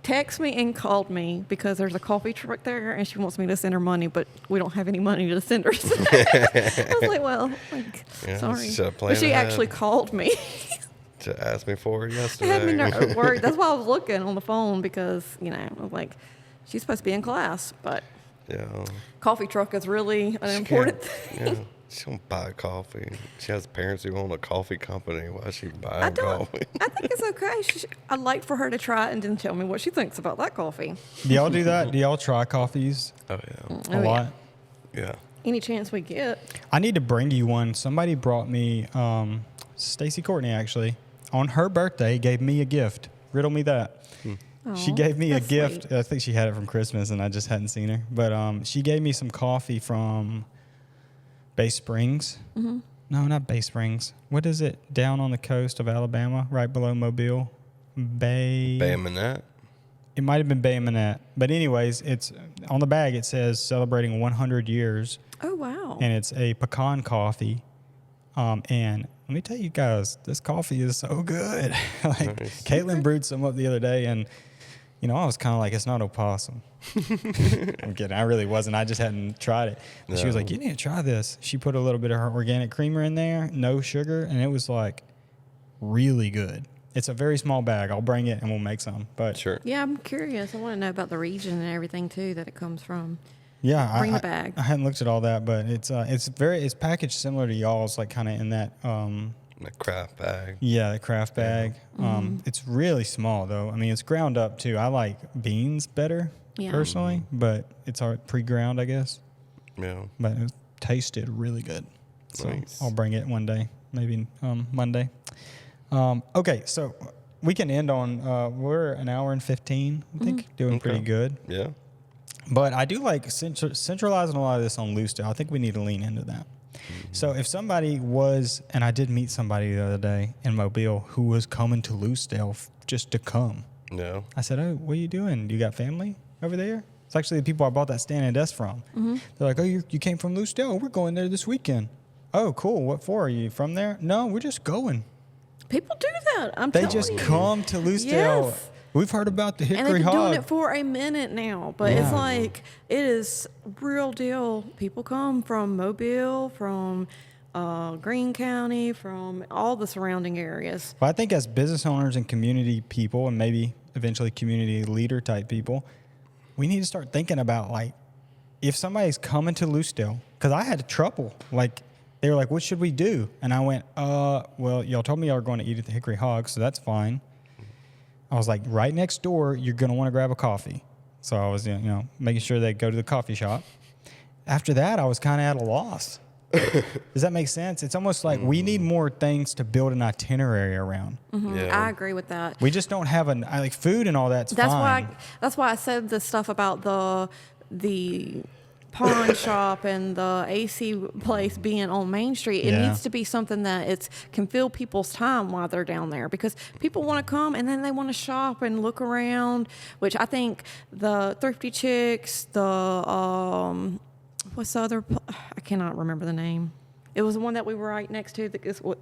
texted me and called me because there's a coffee truck there and she wants me to send her money, but we don't have any money to send her. I was like, well, Yeah, sorry. should've But planned she ahead. actually called me. to ask me for it It had me yesterday. worried. That's why I was looking on the phone because, I was like, she's supposed to be in class, but Yeah. coffee truck is really an She important can't- thing. Yeah. She don't buy coffee. She has parents who own a coffee company. Why is she I buying don't. coffee? I think it's okay. I'd like for her to try it and then tell me what she thinks about that coffee. Do y'all do that? Do y'all try coffees Oh yeah. a lot? Yeah. Any chance we get. I need to bring you one. Somebody brought me, Stacy Courtney actually, on her birthday, gave me a gift. Riddle me that. She Aw, gave me a that's gift. sweet. I think she had it from Christmas, and I just hadn't seen her. But she gave me some coffee from Bay Springs. Mm-hmm. No, not Bay Springs. What is it down on the coast of Alabama, right below Mobile? Bay. Bayonet. It might have been Bay Minette. But anyways, it's on the bag. It says celebrating 100 years, Oh, wow. and it's a pecan coffee. And let me tell you guys, this coffee is so good. Like Nice. Caitlin brewed some up the other day, and I was kind of like, it's not opossum. I'm kidding. I really wasn't. I just hadn't tried it. And she was No. like, you need to try this. She put a little bit of her organic creamer in there, no sugar, and it was like really good. It's a very small bag. I'll bring it and we'll make some. But Sure. Yeah, I'm curious. I want to know about the region and everything too that it comes from. yeah, Bring the bag. I hadn't looked at all that, but it's packaged similar to y'all's, like kind of in that The craft bag. yeah, the craft bag. Mm-hmm. It's really small though. I mean, it's ground up too. I like beans better Yeah. personally, but it's pre-ground, I guess. Yeah. But it tasted really good. So Nice. I'll bring it one day, maybe Monday. Okay, so we can end on we're an hour and 15. I think doing pretty Okay. good. Yeah. But I do like centralizing a lot of this on Lucedale. I think we need to lean into that. So if somebody was, and I did meet somebody the other day in Mobile who was coming to Lucedale just to come. Yeah. I said, "Oh, what are you doing? You got family over there?" It's actually the people I bought that stand and desk from. They're like, "Oh, you came from Lucedale? We're going there this weekend." "Oh, cool. What for? Are you from there?" "No, we're just going." People do that. They telling just you. come to Lucedale. Yes. We've heard about the And Hickory they've been doing Hog. it for a minute now, but it's Yeah. like it is real deal. People come from Mobile, from Greene County, from all the surrounding areas. Well, I think as business owners and community people, and maybe eventually community leader type people, we need to start thinking about, like, if somebody's coming to Lucedale, because I had trouble. Like, they were like, "What should we do?" And I went, well, y'all told me y'all were going to eat at the Hickory Hog, so that's fine. I was like, right next door, you're going to want to grab a coffee. So I was, making sure they go to the coffee shop. After that, I was kind of at a loss. Does that make sense? It's almost like we need more things to build an itinerary around. Yeah. I agree with that. We just don't have like food and all that's fine. That's why I said the stuff about the pawn shop and the AC place being on Main Street. It Yeah. needs to be something that can fill people's time while they're down there, because people want to come and then they want to shop and look around, which I think the Thrifty Chicks, what's the other, I cannot remember the name. It was the one that we were right next to.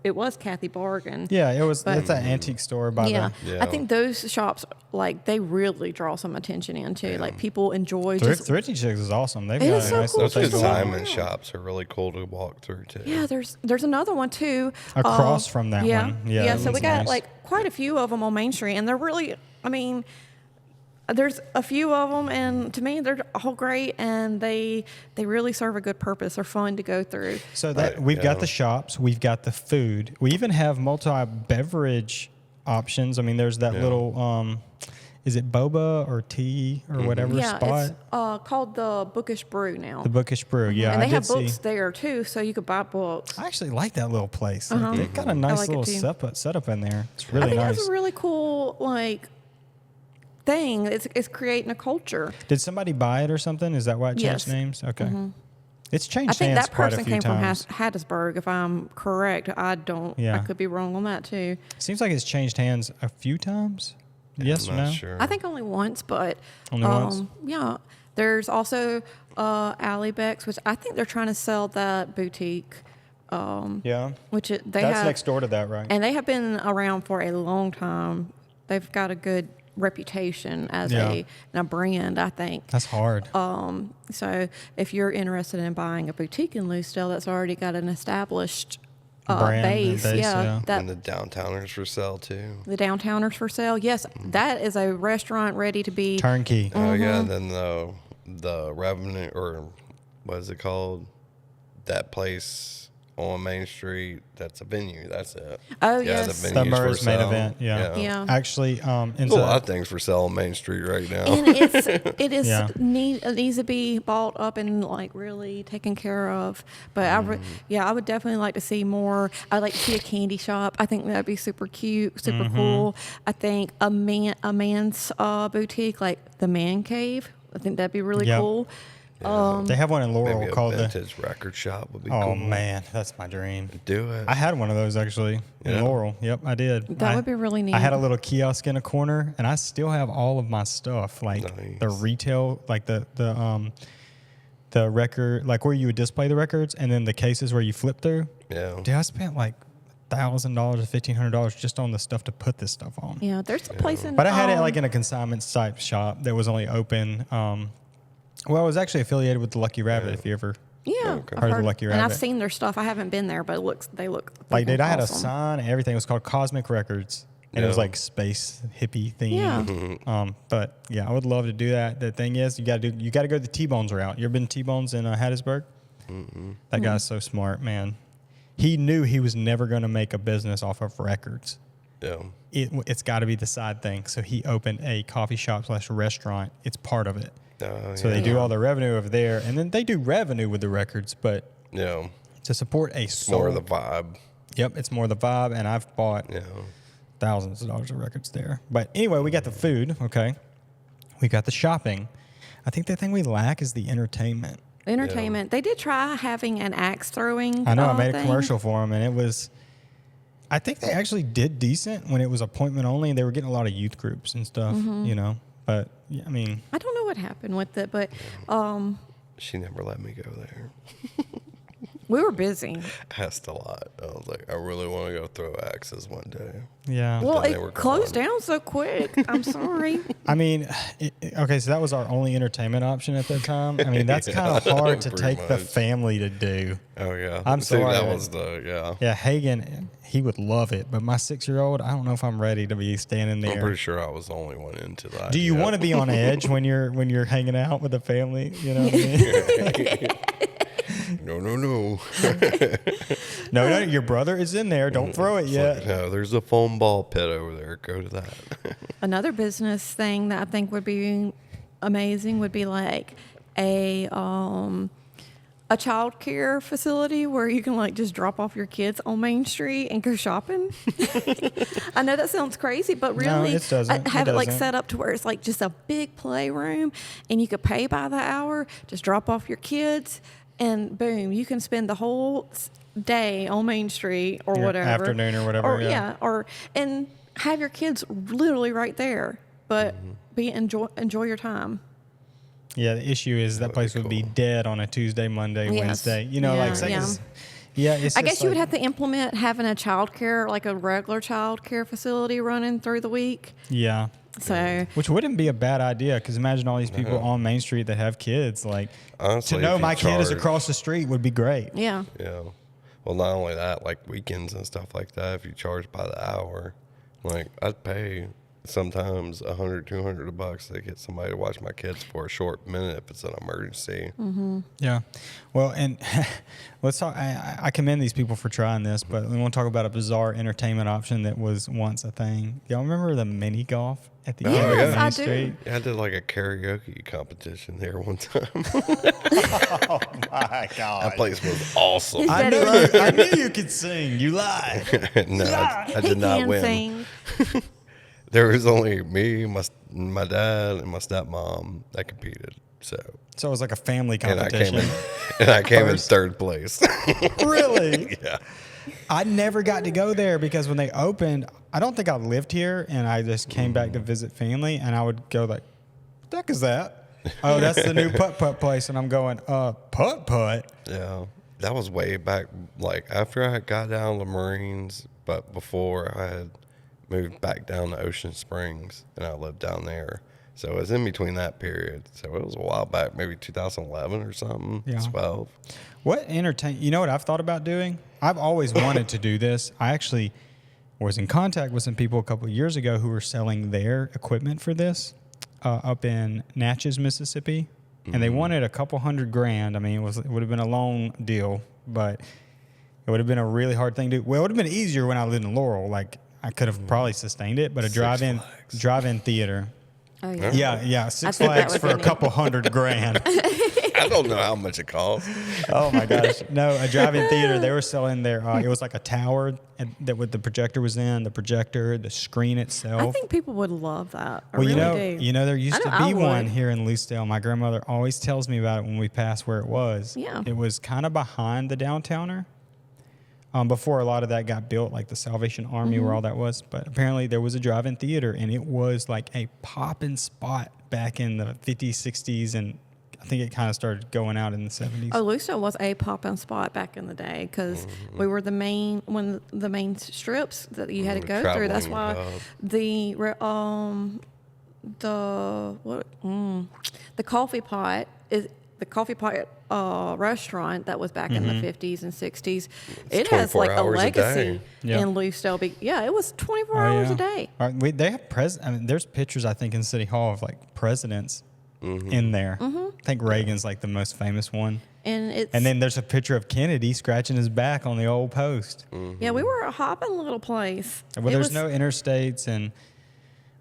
It was Kathy Bargain. Yeah, it's But- that antique store by Yeah. the I think those shops, like, they really draw some attention into. Like, people enjoy just. Thrifty Chicks is awesome. They've It got is a so nice cool. little Those thing good just going on. Simon shops are really cool to walk through too. Yeah, there's another one too. Across from that yeah, one. Yeah, Yeah, that so we one's got nice. like quite a few of them on Main Street, and they're really, I mean, there's a few of them, and to me, they're all great, and they really serve a good purpose. They're fun to go through. So that Right, we've got yeah. the shops, we've got the food. We even have multi-beverage options. I mean, there's that little, is it boba or tea or whatever Yeah, spot? it's called the Bookish Brew now. The Bookish Brew. Yeah, and they I have did books see. there too, so you could buy books. I actually like that little place. Like, they've got a nice like it little too. setup in there. It's I really think nice. that's a really cool thing. It's creating a culture. Did somebody buy it or something? Is that why it changed Yes. names? Okay. It's changed I think hands that quite a person few came times. from Hattiesburg, if I'm correct. I Yeah. could be wrong on that too. Seems like it's changed hands a few times. Yes I'm or not no? sure. I think only once, but Only once? Yeah, there's also Alley Beck's, which I think they're trying to sell that boutique. Yeah. They That's have next door to that, right? and they have been around for a long time. They've got a good reputation as Yeah. a brand, I think. That's hard. So if you're interested in buying a boutique in Lucedale that's already got an established Brand and base, base, yeah. that and the downtowners for sale too. the downtowners for sale. Yes, that is a restaurant ready to be. Turnkey. Oh yeah, and then the revenue, or what is it called? That place on Main Street. That's a venue. That's it. Oh, yeah, yes. the The venues for Murrah's main sale. event. Yeah. Yeah. Actually, There's a lot of things for sale on Main Street right now. And it is Yeah. it needs to be bought up and like really taken care of. But I would definitely like to see more. I'd like to see a candy shop. I think that'd be super cute, super cool. I think a man's boutique, like the Man Cave. I think that'd be really Yep. cool. they have one in Laurel Maybe a called the. vintage record shop would be Oh cool. man, that's my dream. Do it. I had one of those actually in Yeah. Laurel. Yep, I did. That would be really neat. I had a little kiosk in a corner, and I still have all of my stuff, like the Nice. retail, like the record, like where you would display the records, and then the cases where you flip through. Yeah. Dude, I spent like $1,000 or $1,500 just on the stuff to put this stuff on. Yeah, there's a place in. But I had it like in a consignment type shop that was only open. Well, I was actually affiliated with the Lucky Rabbit. If you ever Yeah, Okay. I've Heard of the heard- Lucky and I've Rabbit. seen their stuff. I haven't been there, but they look like, dude, I had a awesome. sign and everything. It was called Cosmic Records, and it was Yeah. like space hippie theme. Yeah. But yeah, I would love to do that. The thing is, you got to go the T-Bones route. You ever been to T-Bones in Hattiesburg? That guy's so smart, man. He knew he was never going to make a business off of records. Yeah. It's got to be the side thing. So he opened a coffee shop / restaurant. It's part of it. So they do all the revenue over there, and then they do revenue with the records, but Yeah. to support a soul. More of the vibe. Yep, it's more the vibe, and I've bought Yeah. thousands of dollars of records there. But anyway, we got the food, okay? We got the shopping. I think the thing we lack is the entertainment. Entertainment. They did try having an axe throwing. I know. I made thing. a commercial for them, and it was. I think they actually did decent when it was appointment only, and they were getting a lot of youth groups and stuff. You know, but yeah, I mean, I don't know what happened with it, but She never let me go there. we were busy. Asked a lot. I was like, I really want to go throw axes one day. yeah. Well, then they were it closed gone. down so quick. I'm sorry. I mean, okay, so that was our only entertainment option at that time. I mean, that's kind of hard to pretty take the much. family to do. Oh yeah. I'm See, sorry. that was Yeah, Hagen, he would love it, but my 6-year-old, I don't know if I'm ready to be standing I'm there. pretty sure I was the only one into that. Do you want to be on edge when you're hanging out with the family? You know what I mean? No. No, your brother is in there. Don't throw it It's yet. like, no, there's a foam ball pit over there. Go to that. Another business thing that I think would be amazing would be like a child care facility where you can like just drop off your kids on Main Street and go shopping. I know that sounds crazy, but really, it doesn't. have it like doesn't. set up to where it's like just a big playroom, and you could pay by the hour. Just drop off your kids, and boom, you can spend the whole day on Main Street or Your whatever, afternoon or whatever, or yeah. and have your kids literally right there, but enjoy your time. Yeah, the issue is that place would be cool. dead on a Tuesday, Monday, Yes. Wednesday. You know, Yeah, like, yeah. it's I just guess you would like- have to implement having a child care, like a regular child care facility running through the week. Yeah. So Which wouldn't be a bad idea, because imagine all these people on Main Street that have kids. Like, Honestly, to know if you my kid is charge- across the street would be great. yeah, Yeah. Well, not only that, like weekends and stuff like that, if you charge by the hour, like I'd pay sometimes $100, $200 to get somebody to watch my kids for a short minute if it's an emergency. Yeah. Well, and let's talk. I commend these people for trying this, but we want to talk about a bizarre entertainment option that was once a thing. Y'all remember the mini golf at the end of Yes, Main I do. Street? Yeah, I did like a karaoke competition there one time. Oh my God. That place was awesome. I Daddy knew, I knew you could sing. You lied. No, I he did not can win. sing. There was only me, my dad, and my stepmom that competed. So, So it was like a family and I competition. came in First. third place. Really? Yeah. I never got to go there because when they opened, I don't think I lived here, and I just came back to visit family, and I would go like, "What the heck is that?" Oh, that's the new putt-putt place, and I'm going, putt-putt? Yeah, that was way back, like after I had got down to the Marines, but before I had moved back down to Ocean Springs, and I lived down there. So it was in between that period. So it was a while back, maybe 2011 or something, Yeah. 12. You know what I've thought about doing? I've always wanted to do this. I actually was in contact with some people a couple of years ago who were selling their equipment for this up in Natchez, Mississippi. And they wanted a couple $100,000. I mean, it would have been a long deal, but it would have been a really hard thing to do. Well, it would have been easier when I lived in Laurel. Like, I could have probably sustained it, but a Six drive-in theater. Oh yeah. Yeah, Six think that Flags would for be a neat. couple $100,000. I don't know how much it cost. Oh my gosh! No, a drive-in theater. They were selling their. It was like a tower that what the projector was in. The projector, the screen itself. I think people would love that. I well, really do. there used I to know be I one would. here in Lucedale. My grandmother always tells me about it when we pass where it was. Yeah. It was kind of behind the downtowner. Before a lot of that got built, like the Salvation Army, Mm-hmm. where all that was. But apparently there was a drive-in theater, and it was like a poppin' spot back in the 50s, 60s, and I think it kind of started going out in the 70s. Oh, Lucedale was a pop-in spot back in the day because we were the main strips that you had to go through. That's why Traveling hub. the coffee pot is the coffee pot restaurant that was back in the 50s and 60s. It has 24 like a hours a legacy day. Yeah. in Lucedale. Yeah, it was 24 Oh, hours yeah. a day. They have I mean, there's pictures I think in City Hall of like presidents in there. I think Reagan's like the most famous one. And And then there's a picture of Kennedy scratching his back on the old post. yeah, we were a hopping little place. Well, It there's was- no interstates, and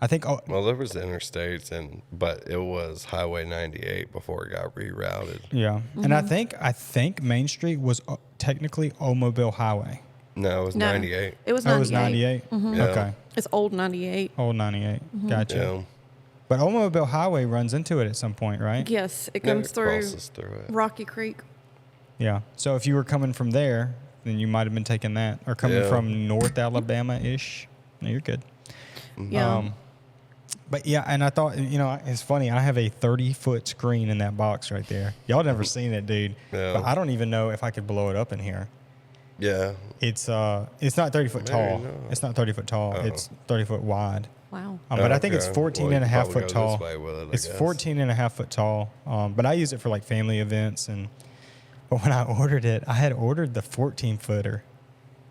I think Well, there was the interstates, but it was Highway 98 before it got rerouted. yeah. And I think Main Street was technically Oldsmobile Highway. No, it was No, 98. It was Oh, it 98. was 98. Yeah. Okay, It's old 98. old 98. Gotcha. Yeah. But Oldsmobile Highway runs into it at some point, right? Yes, it Yeah, comes it through crosses through it. Rocky Creek. Yeah. So if you were coming from there, then you might have been taking that, or coming from North Alabama-ish. No, you're good. Yeah. But yeah, and I thought, it's funny. I have a 30-foot screen in that box right there. Y'all never seen it, dude. Yeah. But I don't even know if I could blow it up in here. Yeah. It's not 30 foot tall. No. It's not 30 foot tall. Uh-oh. It's 30 foot wide. Wow. But I think it's Okay. 14 Well, and a you half probably foot go this tall. way with it, I It's guess. 14 and a half foot tall. But I use it for like family events. But when I ordered it, I had ordered the 14 footer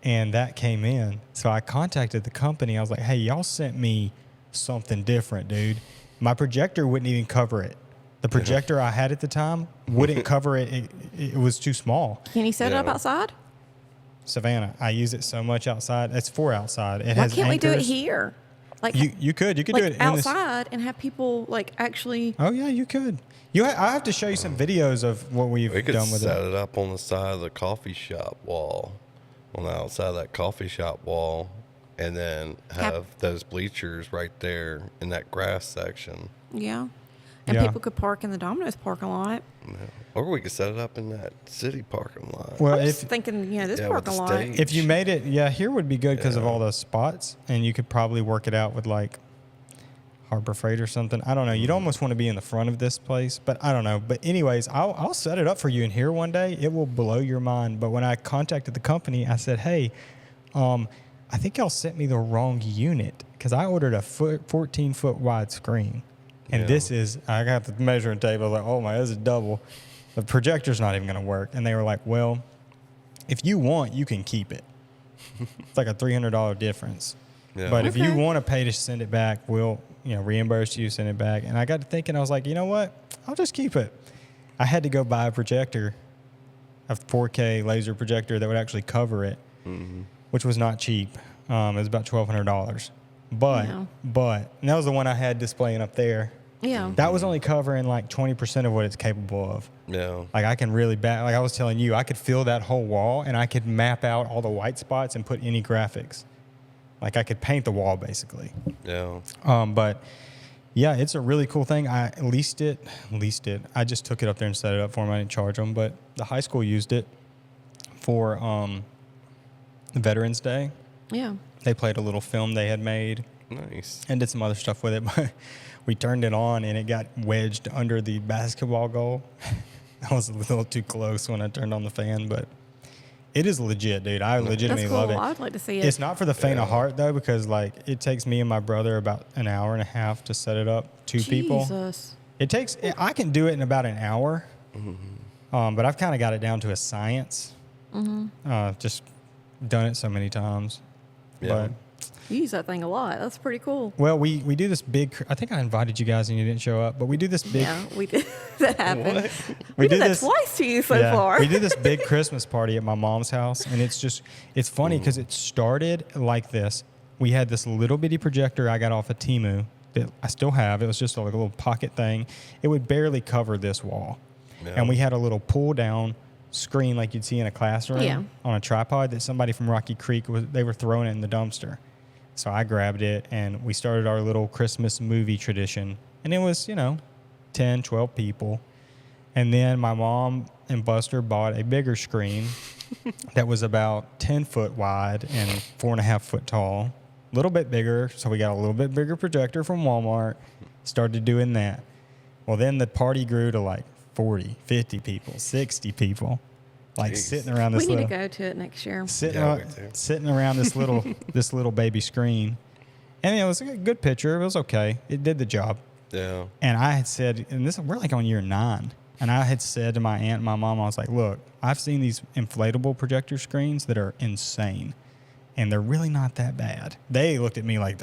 and that came in. So I contacted the company. I was like, hey, y'all sent me something different, dude. My projector wouldn't even cover it. The projector I had at the time wouldn't cover it. It was too small. Can you set it up Yeah. outside? Savannah, I use it so much outside. It's for outside. It Why has can't we do it anchors. here? Like You could do like it in outside and have people like actually. Oh yeah, you could. I have to show you some videos of what we've We could done with set it. it up on the side of the coffee shop wall, on the outside of that coffee shop wall, and then have those bleachers right there in that grass section. Yeah. And Yeah. people could park in the Domino's parking lot. Yeah. Or we could set it up in that city parking lot. Well, I was if thinking, this Yeah, with parking the lot. stage. if you made it, here would be good because of Yeah. all those spots, and you could probably work it out with like Harbor Freight or something. I don't know. You'd almost want to be in the front of this place, but I don't know. But anyways, I'll set it up for you in here one day. It will blow your mind. But when I contacted the company, I said, hey, I think y'all sent me the wrong unit because I ordered a 14-foot wide screen. And Yeah. this is, I got the measuring tape. I was like, oh my, this is double. The projector's not even going to work. And they were like, well, if you want, you can keep it. It's like a $300 difference. Yeah. But if you Okay. want to pay to send it back, we'll, reimburse you, send it back. And I got to thinking, I was like, you know what? I'll just keep it. I had to go buy a projector, a 4K laser projector that would actually cover it, which was not cheap. It was about $1,200. But and that was the one I had displaying up there. Yeah. That was only covering like 20% of what it's capable of. Yeah. Like I can really like I was telling you, I could fill that whole wall and I could map out all the white spots and put any graphics. Like I could paint the wall basically. Yeah. But yeah, it's a really cool thing. I leased it. I just took it up there and set it up for them. I didn't charge them, but the high school used it for Veterans Day. Yeah. They played a little film they had made Nice. and did some other stuff with it. But we turned it on and it got wedged under the basketball goal. I was a little too close when I turned on the fan, but it is legit, dude. I legitimately That's cool. love it. I'd like to see it. It's not for the faint of heart though, because like it takes me and my brother about an hour and a half to set it up. Two people. Jesus. It takes. I can do it in about an hour, but I've kind of got it down to a science. Just done it so many times. Yeah. But You use that thing a lot. That's pretty cool. well, we do this big. I think I invited you guys and you didn't show up, but we do this big. Yeah, we did. That happened. What? We did do that this- twice to you so Yeah, far. we do this big Christmas party at my mom's house, and it's funny because it started like this. We had this little bitty projector I got off of Temu that I still have. It was just like a little pocket thing. It would barely cover this wall. Yeah. And we had a little pull down screen like you'd see in a classroom Yeah. on a tripod that somebody from Rocky Creek they were throwing it in the dumpster. So I grabbed it and we started our little Christmas movie tradition. And it was, 10, 12 people. And then my mom and Buster bought a bigger screen that was about 10 foot wide and 4.5 foot tall. A little bit bigger. So we got a little bit bigger projector from Walmart. Started doing that. Well, then the party grew to like 40, 50 people, 60 people. Like Jeez. sitting around we this need little... to go to it next year. Yeah, we do. Sitting around this little baby screen. And it was a good picture. It was okay. It did the job. Yeah. And I had said, and we're like on year 9. And I had said to my aunt and my mom, I was like, look, I've seen these inflatable projector screens that are insane. And they're really not that bad. They looked at me like,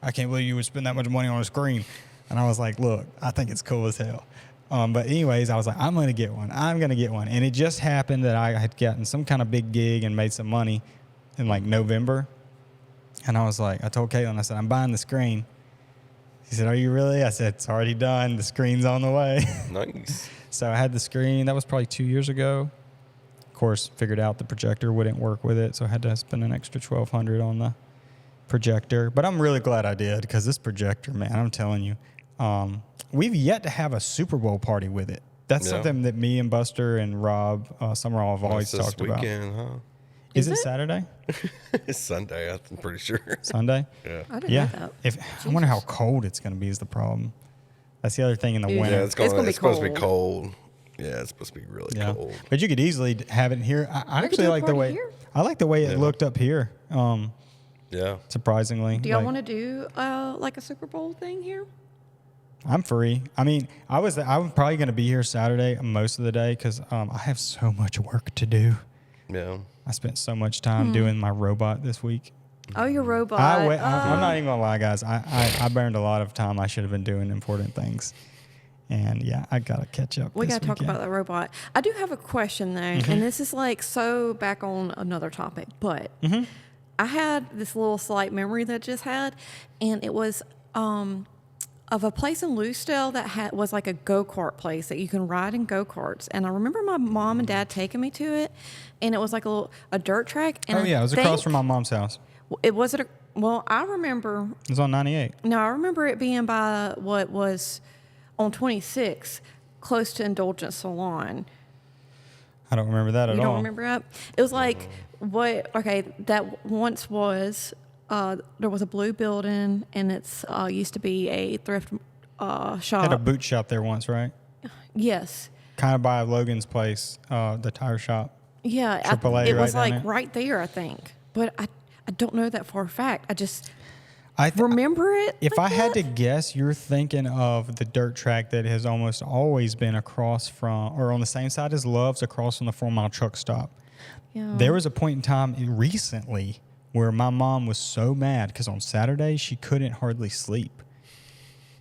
I can't believe you would spend that much money on a screen. And I was like, look, I think it's cool as hell. But anyways, I was like, I'm going to get one. And it just happened that I had gotten some kind of big gig and made some money in like November. And I was like, I told Caitlin, I said, I'm buying the screen. She said, are you really? I said, it's already done. The screen's on the way. Nice. So I had the screen. That was probably 2 years ago. Of course, figured out the projector wouldn't work with it. So I had to spend an extra $1,200 on the projector. But I'm really glad I did because this projector, man, I'm telling you, We've yet to have a Super Bowl party with it. That's something that me and Buster and Rob Summerall have always talked about. This weekend, huh? Is it Saturday? It's Sunday, I'm pretty sure. Sunday? Yeah. I didn't know that. I wonder how cold it's going to be is the problem. That's the other thing in the winter. Yeah, it's be supposed to be cold. Yeah, it's supposed to be really cold. But you could easily have it here. I actually like the way I like the way it looked up here. Surprisingly. Do y'all want to do like a Super Bowl thing here? I'm free. I mean, I'm probably going to be here Saturday most of the day because I have so much work to do. Yeah. I spent so much time doing my robot this week. Oh, your robot. I'm not even going to lie, guys. I burned a lot of time. I should have been doing important things. And yeah, I got to catch up. We got to talk about that robot. I do have a question though, and this is like so back on another topic, but I had this little slight memory that I just had, and it was of a place in Lucedale that was like a go-kart place that you can ride in go-karts. And I remember my mom and dad taking me to it, and it was like a dirt track. And it was across from my mom's house. I remember. It was on 98. No, I remember it being by what was on 26, close to Indulgent Salon. I don't remember that at all. You don't remember that? It was like that once was. There was a blue building, and it's used to be a thrift shop. Had a boot shop there once, right? Yes. Kind of by Logan's place, the tire shop. Yeah, AAA it was right like there. right there, I think. But I don't know that for a fact. I just remember it. If like I had that. to guess, you're thinking of the dirt track that has almost always been across from, or on the same side as Love's, across from the 4 Mile truck stop. Yeah. There was a point in time recently where my mom was so mad because on Saturday she couldn't hardly sleep.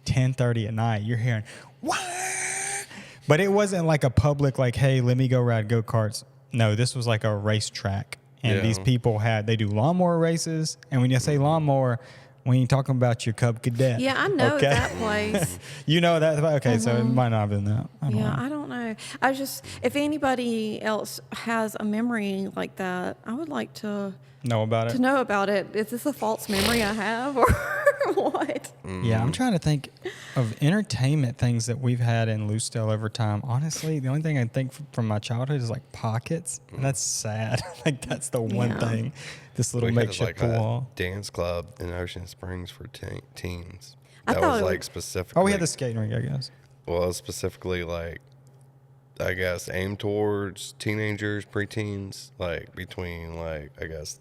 10:30 at night, you're hearing, "What?" But it wasn't like a public, like, "Hey, let me go ride go-karts." No, this was like a racetrack. And these people they do lawnmower races. And when you say lawnmower, we ain't talking about your Cub Cadet. Yeah, I know that place. You know that? Okay, so it might not have been that. I don't know. I just, if anybody else has a memory like that, I would like to know about it. To know about it. Is this a false memory I have or what? Yeah, I'm trying to think of entertainment things that we've had in Lucedale over time. Honestly, the only thing I think from my childhood is like pockets. And that's sad. Like that's the one thing. This little makeshift pool. Dance club in Ocean Springs for teens. I That thought was it like was- specifically. Oh, we had the skating rink, I guess. Well, specifically like, I guess, aimed towards teenagers, preteens, like between like, I guess,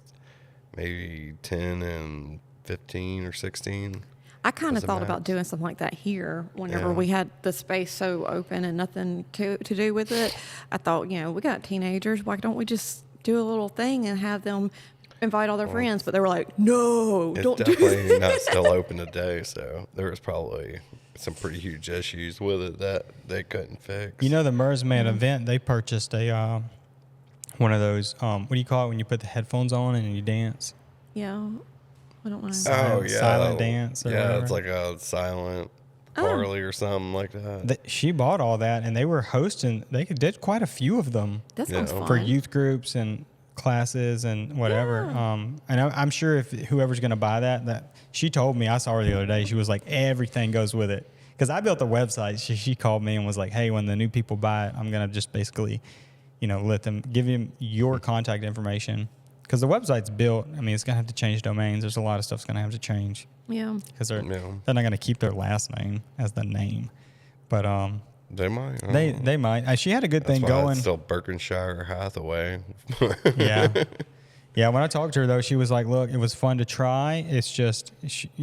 maybe 10 and 15 or 16. I kind of Doesn't thought matter. about doing something like that here whenever Yeah. we had the space so open and nothing to do with it. I thought, we got teenagers. Why don't we just do a little thing and have them invite all their friends? But they were like, no, It's don't do definitely that. not still open today, so there was probably some pretty huge issues with it that they couldn't fix. You know, the Mersman event, they purchased a one of those, what do you call it when you put the headphones on and you dance? Yeah, I don't know. Silent dance or whatever. it's like a silent Harley or something like that. She bought all that, and they were hosting. They did quite a few of them That sounds fun. for youth groups and classes and whatever. Yeah. And I'm sure if whoever's going to buy that she told me, I saw her the other day. She was like, everything goes with it. Because I built the website. She called me and was like, hey, when the new people buy it, I'm going to just basically, let them give them your contact information. Because the website's built. I mean, it's going to have to change domains. There's a lot of stuff's going to have to change. Yeah. Because they're not going to keep their last name as the name. But They might. they might. She had a good thing going. It's still Berkshire Hathaway. Yeah. Yeah, when I talked to her, though, she was like, look, it was fun to try. It's just,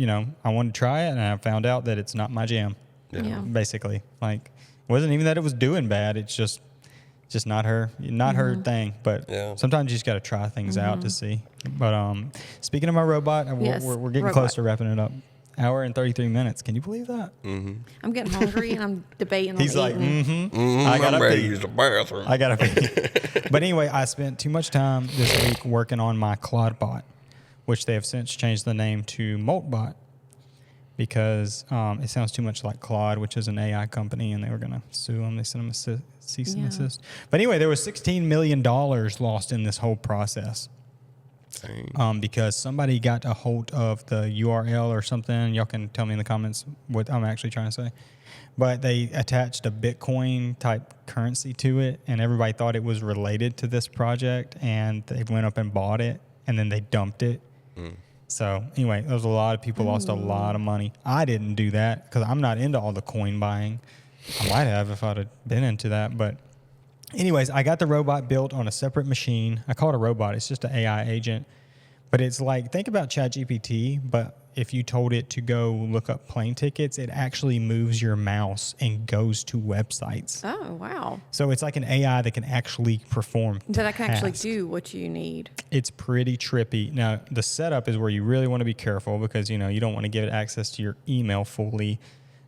I wanted to try it, and I found out that it's not my jam, Yeah. basically. Like, it wasn't even that it was doing bad. It's just not her thing. But sometimes you just got to try things out to see. But speaking of my robot, Yes, we're getting robot. close to wrapping it up. Hour and 33 minutes. Can you believe that? I'm getting hungry and I'm debating He's on like, eating. I I'm gotta ready to pee. use the bathroom. I gotta pee. But anyway, I spent too much time this week working on my Clodbot, which they have since changed the name to Maltbot because it sounds too much like Claude, which is an AI company, and they were gonna sue them. They sent them a cease and Yeah. desist. But anyway, there was $16 million lost in this whole process. because somebody got a hold of the URL or something. Y'all can tell me in the comments what I'm actually trying to say. But they attached a Bitcoin type currency to it, and everybody thought it was related to this project, and they went up and bought it, and then they dumped it. So anyway, there was a lot of people lost a lot of money. I didn't do that because I'm not into all the coin buying. I might have if I'd have been into that. But anyways, I got the robot built on a separate machine. I call it a robot. It's just an AI agent. But it's like, think about ChatGPT, but if you told it to go look up plane tickets, it actually moves your mouse and goes to websites. Oh, wow. So it's like an AI that can actually perform That I can actually tasks. do what you need. It's pretty trippy. Now, the setup is where you really want to be careful because, you don't want to give it access to your email fully.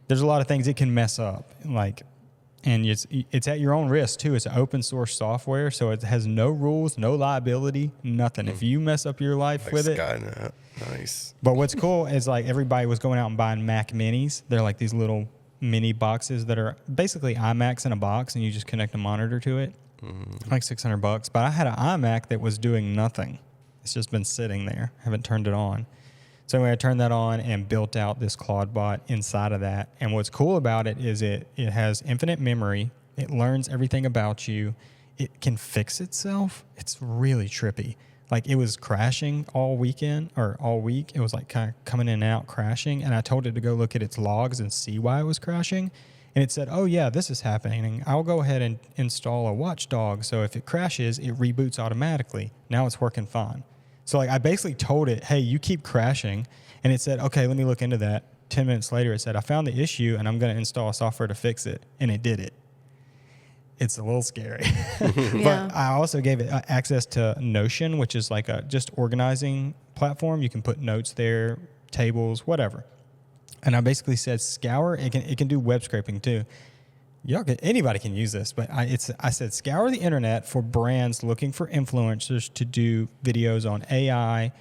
There's a lot of things it can mess up, and it's at your own risk too. It's an open source software, so it has no rules, no liability, nothing. If you mess up your life with it, Skynet. Nice. But what's cool is like everybody was going out and buying Mac Minis. They're like these little mini boxes that are basically iMacs in a box, and you just connect a monitor to it, like $600. But I had an iMac that was doing nothing. It's just been sitting there. Haven't turned it on. So anyway, I turned that on and built out this Claude bot inside of that. And what's cool about it is it has infinite memory. It learns everything about you. It can fix itself. It's really trippy. Like it was crashing all weekend or all week. It was like kind of coming in and out crashing. And I told it to go look at its logs and see why it was crashing. And it said, oh yeah, this is happening. I'll go ahead and install a watchdog. So if it crashes, it reboots automatically. Now it's working fine. So like I basically told it, hey, you keep crashing. And it said, okay, let me look into that. 10 minutes later, it said, I found the issue and I'm going to install software to fix it. And it did it. It's a little scary. Yeah. But I also gave it access to Notion, which is like a just organizing platform. You can put notes there, tables, whatever. And I basically said, scour. It can do web scraping too. Anybody can use this, but I said, scour the internet for brands looking for influencers to do videos on AI,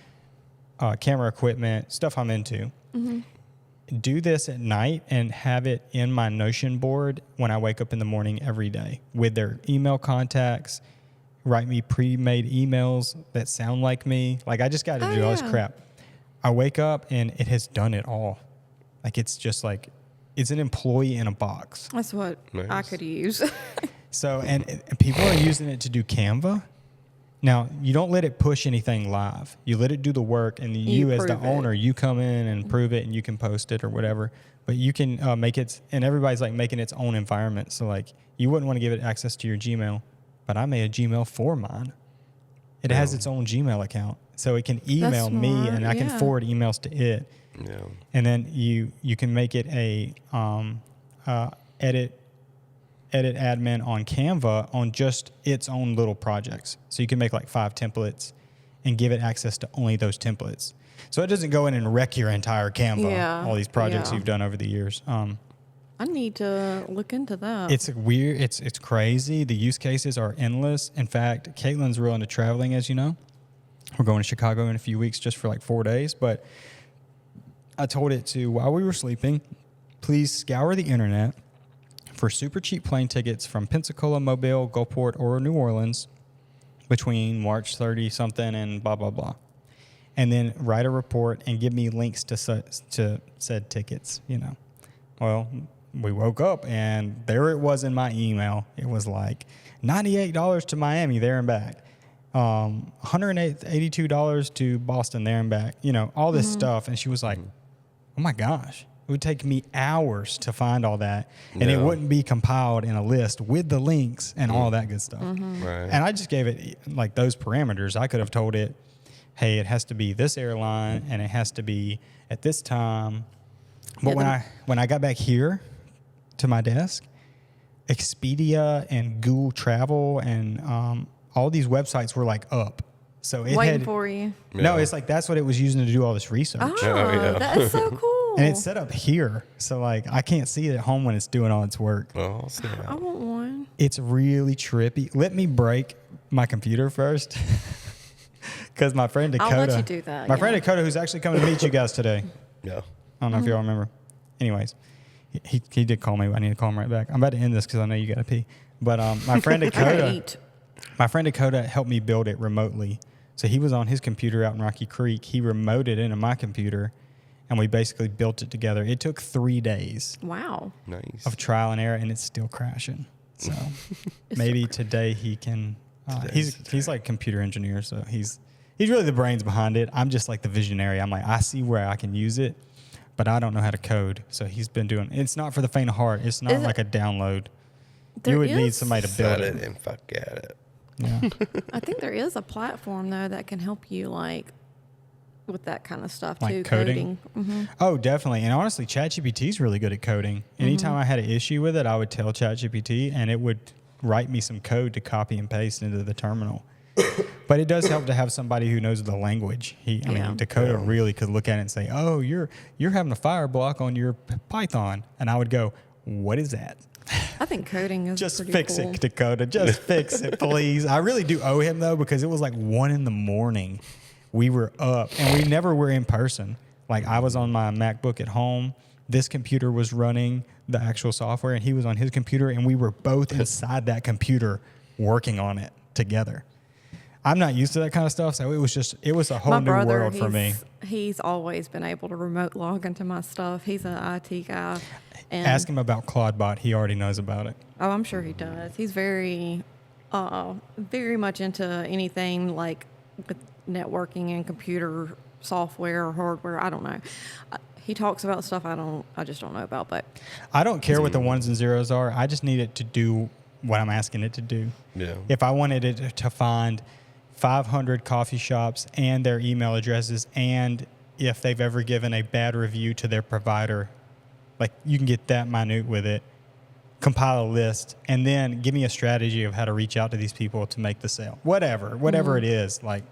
camera equipment, stuff I'm into. Do this at night and have it in my Notion board when I wake up in the morning every day with their email contacts, write me pre-made emails that sound like me. Like I just got to do all this crap. I wake up and it has done it all. Like it's just like, it's an employee in a box. That's what I could use. So, and people are using it to do Canva. Now, you don't let it push anything live. You let it do the work, and you as the owner, you come in and prove it, and you can post it or whatever. But you can make it, and everybody's like making its own environment. So, like, you wouldn't want to give it access to your Gmail, but I made a Gmail for mine. It has its own Gmail account, so it can email me, and I can forward emails to it. Yeah. And then you can make it a edit admin on Canva on just its own little projects. So you can make like 5 templates and give it access to only those templates. So it doesn't go in and wreck your entire Canva, all these projects you've done over the years. I need to look into that. It's weird. It's crazy. The use cases are endless. In fact, Caitlin's real into traveling, as you know. We're going to Chicago in a few weeks just for like 4 days. But I told it to, while we were sleeping, please scour the internet for super cheap plane tickets from Pensacola, Mobile, Gulfport, or New Orleans between March 30 something and blah, blah, blah. And then write a report and give me links to said tickets, Well, we woke up and there it was in my email. It was like $98 to Miami, there and back. $182 to Boston, there and back. All this stuff. And she was like, oh my gosh. It would take me hours to find all that, and it wouldn't be compiled in a list with the links and all that good stuff. Right. And I just gave it like those parameters. I could have told it, hey, it has to be this airline and it has to be at this time. But when I got back here to my desk, Expedia and Google Travel and all these websites were like up. So it waiting for you. No, it's like that's what it was using to do all this research. Oh, that's so cool. And it's set up here, so like I can't see it at home when it's doing all its work. Oh, I'll see that. I want one. It's really trippy. Let me break my computer first, because my friend Dakota. I'll let you do that. My friend Dakota, who's actually coming to meet you guys today. Yeah. I don't know if y'all remember. Anyways, he did call me. But I need to call him right back. I'm about to end this because I know you got to pee. But my friend Dakota, helped me build it remotely. So he was on his computer out in Rocky Creek. He remoted into my computer, and we basically built it together. It took 3 days Wow. Nice. of trial and error, and it's still crashing. So maybe today he can. He's like a computer engineer, so he's really the brains behind it. I'm just like the visionary. I'm like, I see where I can use it, but I don't know how to code. So he's been doing. It's not for the faint of heart. It's not like a download. You would need somebody to build Set it. it and forget it. Yeah. I think there is a platform though that can help you like with that kind of stuff Like too. coding? Mm-hmm. Oh, definitely. And honestly, ChatGPT is really good at coding. Anytime I had an issue with it, I would tell ChatGPT, and it would write me some code to copy and paste into the terminal. But it does help to have somebody who knows the language. I mean, Dakota really could look at it and say, "Oh, you're having a fire block on your Python," and I would go, "What is that?" I think coding is Just pretty fix cool. it, Dakota. Just fix it, please. I really do owe him though, because it was like 1 a.m. We were up, and we never were in person. Like I was on my MacBook at home. This computer was running the actual software, and he was on his computer, and we were both inside that computer working on it together. I'm not used to that kind of stuff, so it was a whole My new brother, world for me. He's always been able to remote log into my stuff. He's an IT guy. And Ask him about Claudebot. He already knows about it. Oh, I'm sure he does. He's very much into anything like with networking and computer software or hardware. I don't know. He talks about stuff I just don't know about. But I don't care what the ones and zeros are. I just need it to do what I'm asking it to do. Yeah. If I wanted it to find 500 coffee shops and their email addresses, and if they've ever given a bad review to their provider, like you can get that minute with it, compile a list, and then give me a strategy of how to reach out to these people to make the sale. Whatever it is, like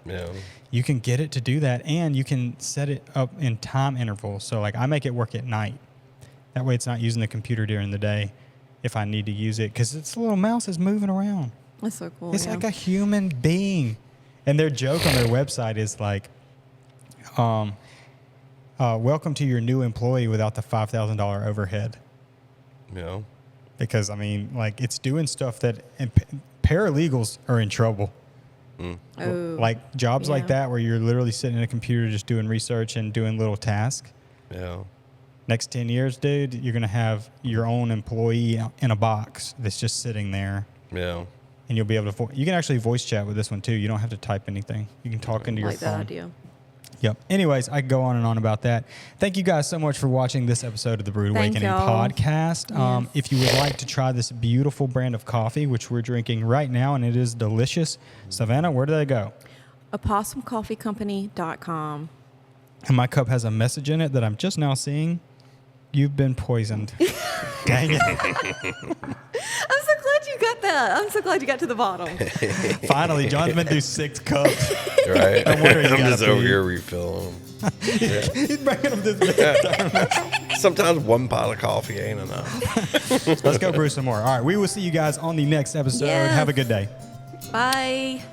you can get it to do that, and you can set it up in time intervals. So like I make it work at night. That way it's not using the computer during the day if I need to use it, because its little mouse is moving around. that's so cool. It's like a human being. And their joke on their website is like, welcome to your new employee without the $5,000 overhead. Yeah. Because, I mean, like, it's doing stuff that paralegals are in trouble. Oh, Like, jobs like yeah. that where you're literally sitting in a computer just doing research and doing little tasks. Yeah. Next 10 years, dude, you're going to have your own employee in a box that's just sitting there. Yeah. And you'll be able to, you can actually voice chat with this one too. You don't have to type anything. You can talk into your like phone. that idea. Yep. Anyways, I could go on and on about that. Thank you guys so much for watching this episode of the Brewed Thank Awakening y'all. Podcast. Yes. If you would like to try this beautiful brand of coffee, which we're drinking right now, and it is delicious, Savannah, where do they go? opossumcoffeecompany.com. And my cup has a message in it that I'm just now seeing. You've been poisoned. Dang it. I'm so glad you got that. I'm so glad you got to the bottom. Finally, John's been through 6 cups. Right. No wonder you I'm gotta just over pee. here refilling them. He's bringing them this big. Sometimes one pot of coffee ain't enough. Let's go brew some more. All right. We will see you guys on the next episode. Yes. Have a good day. Bye.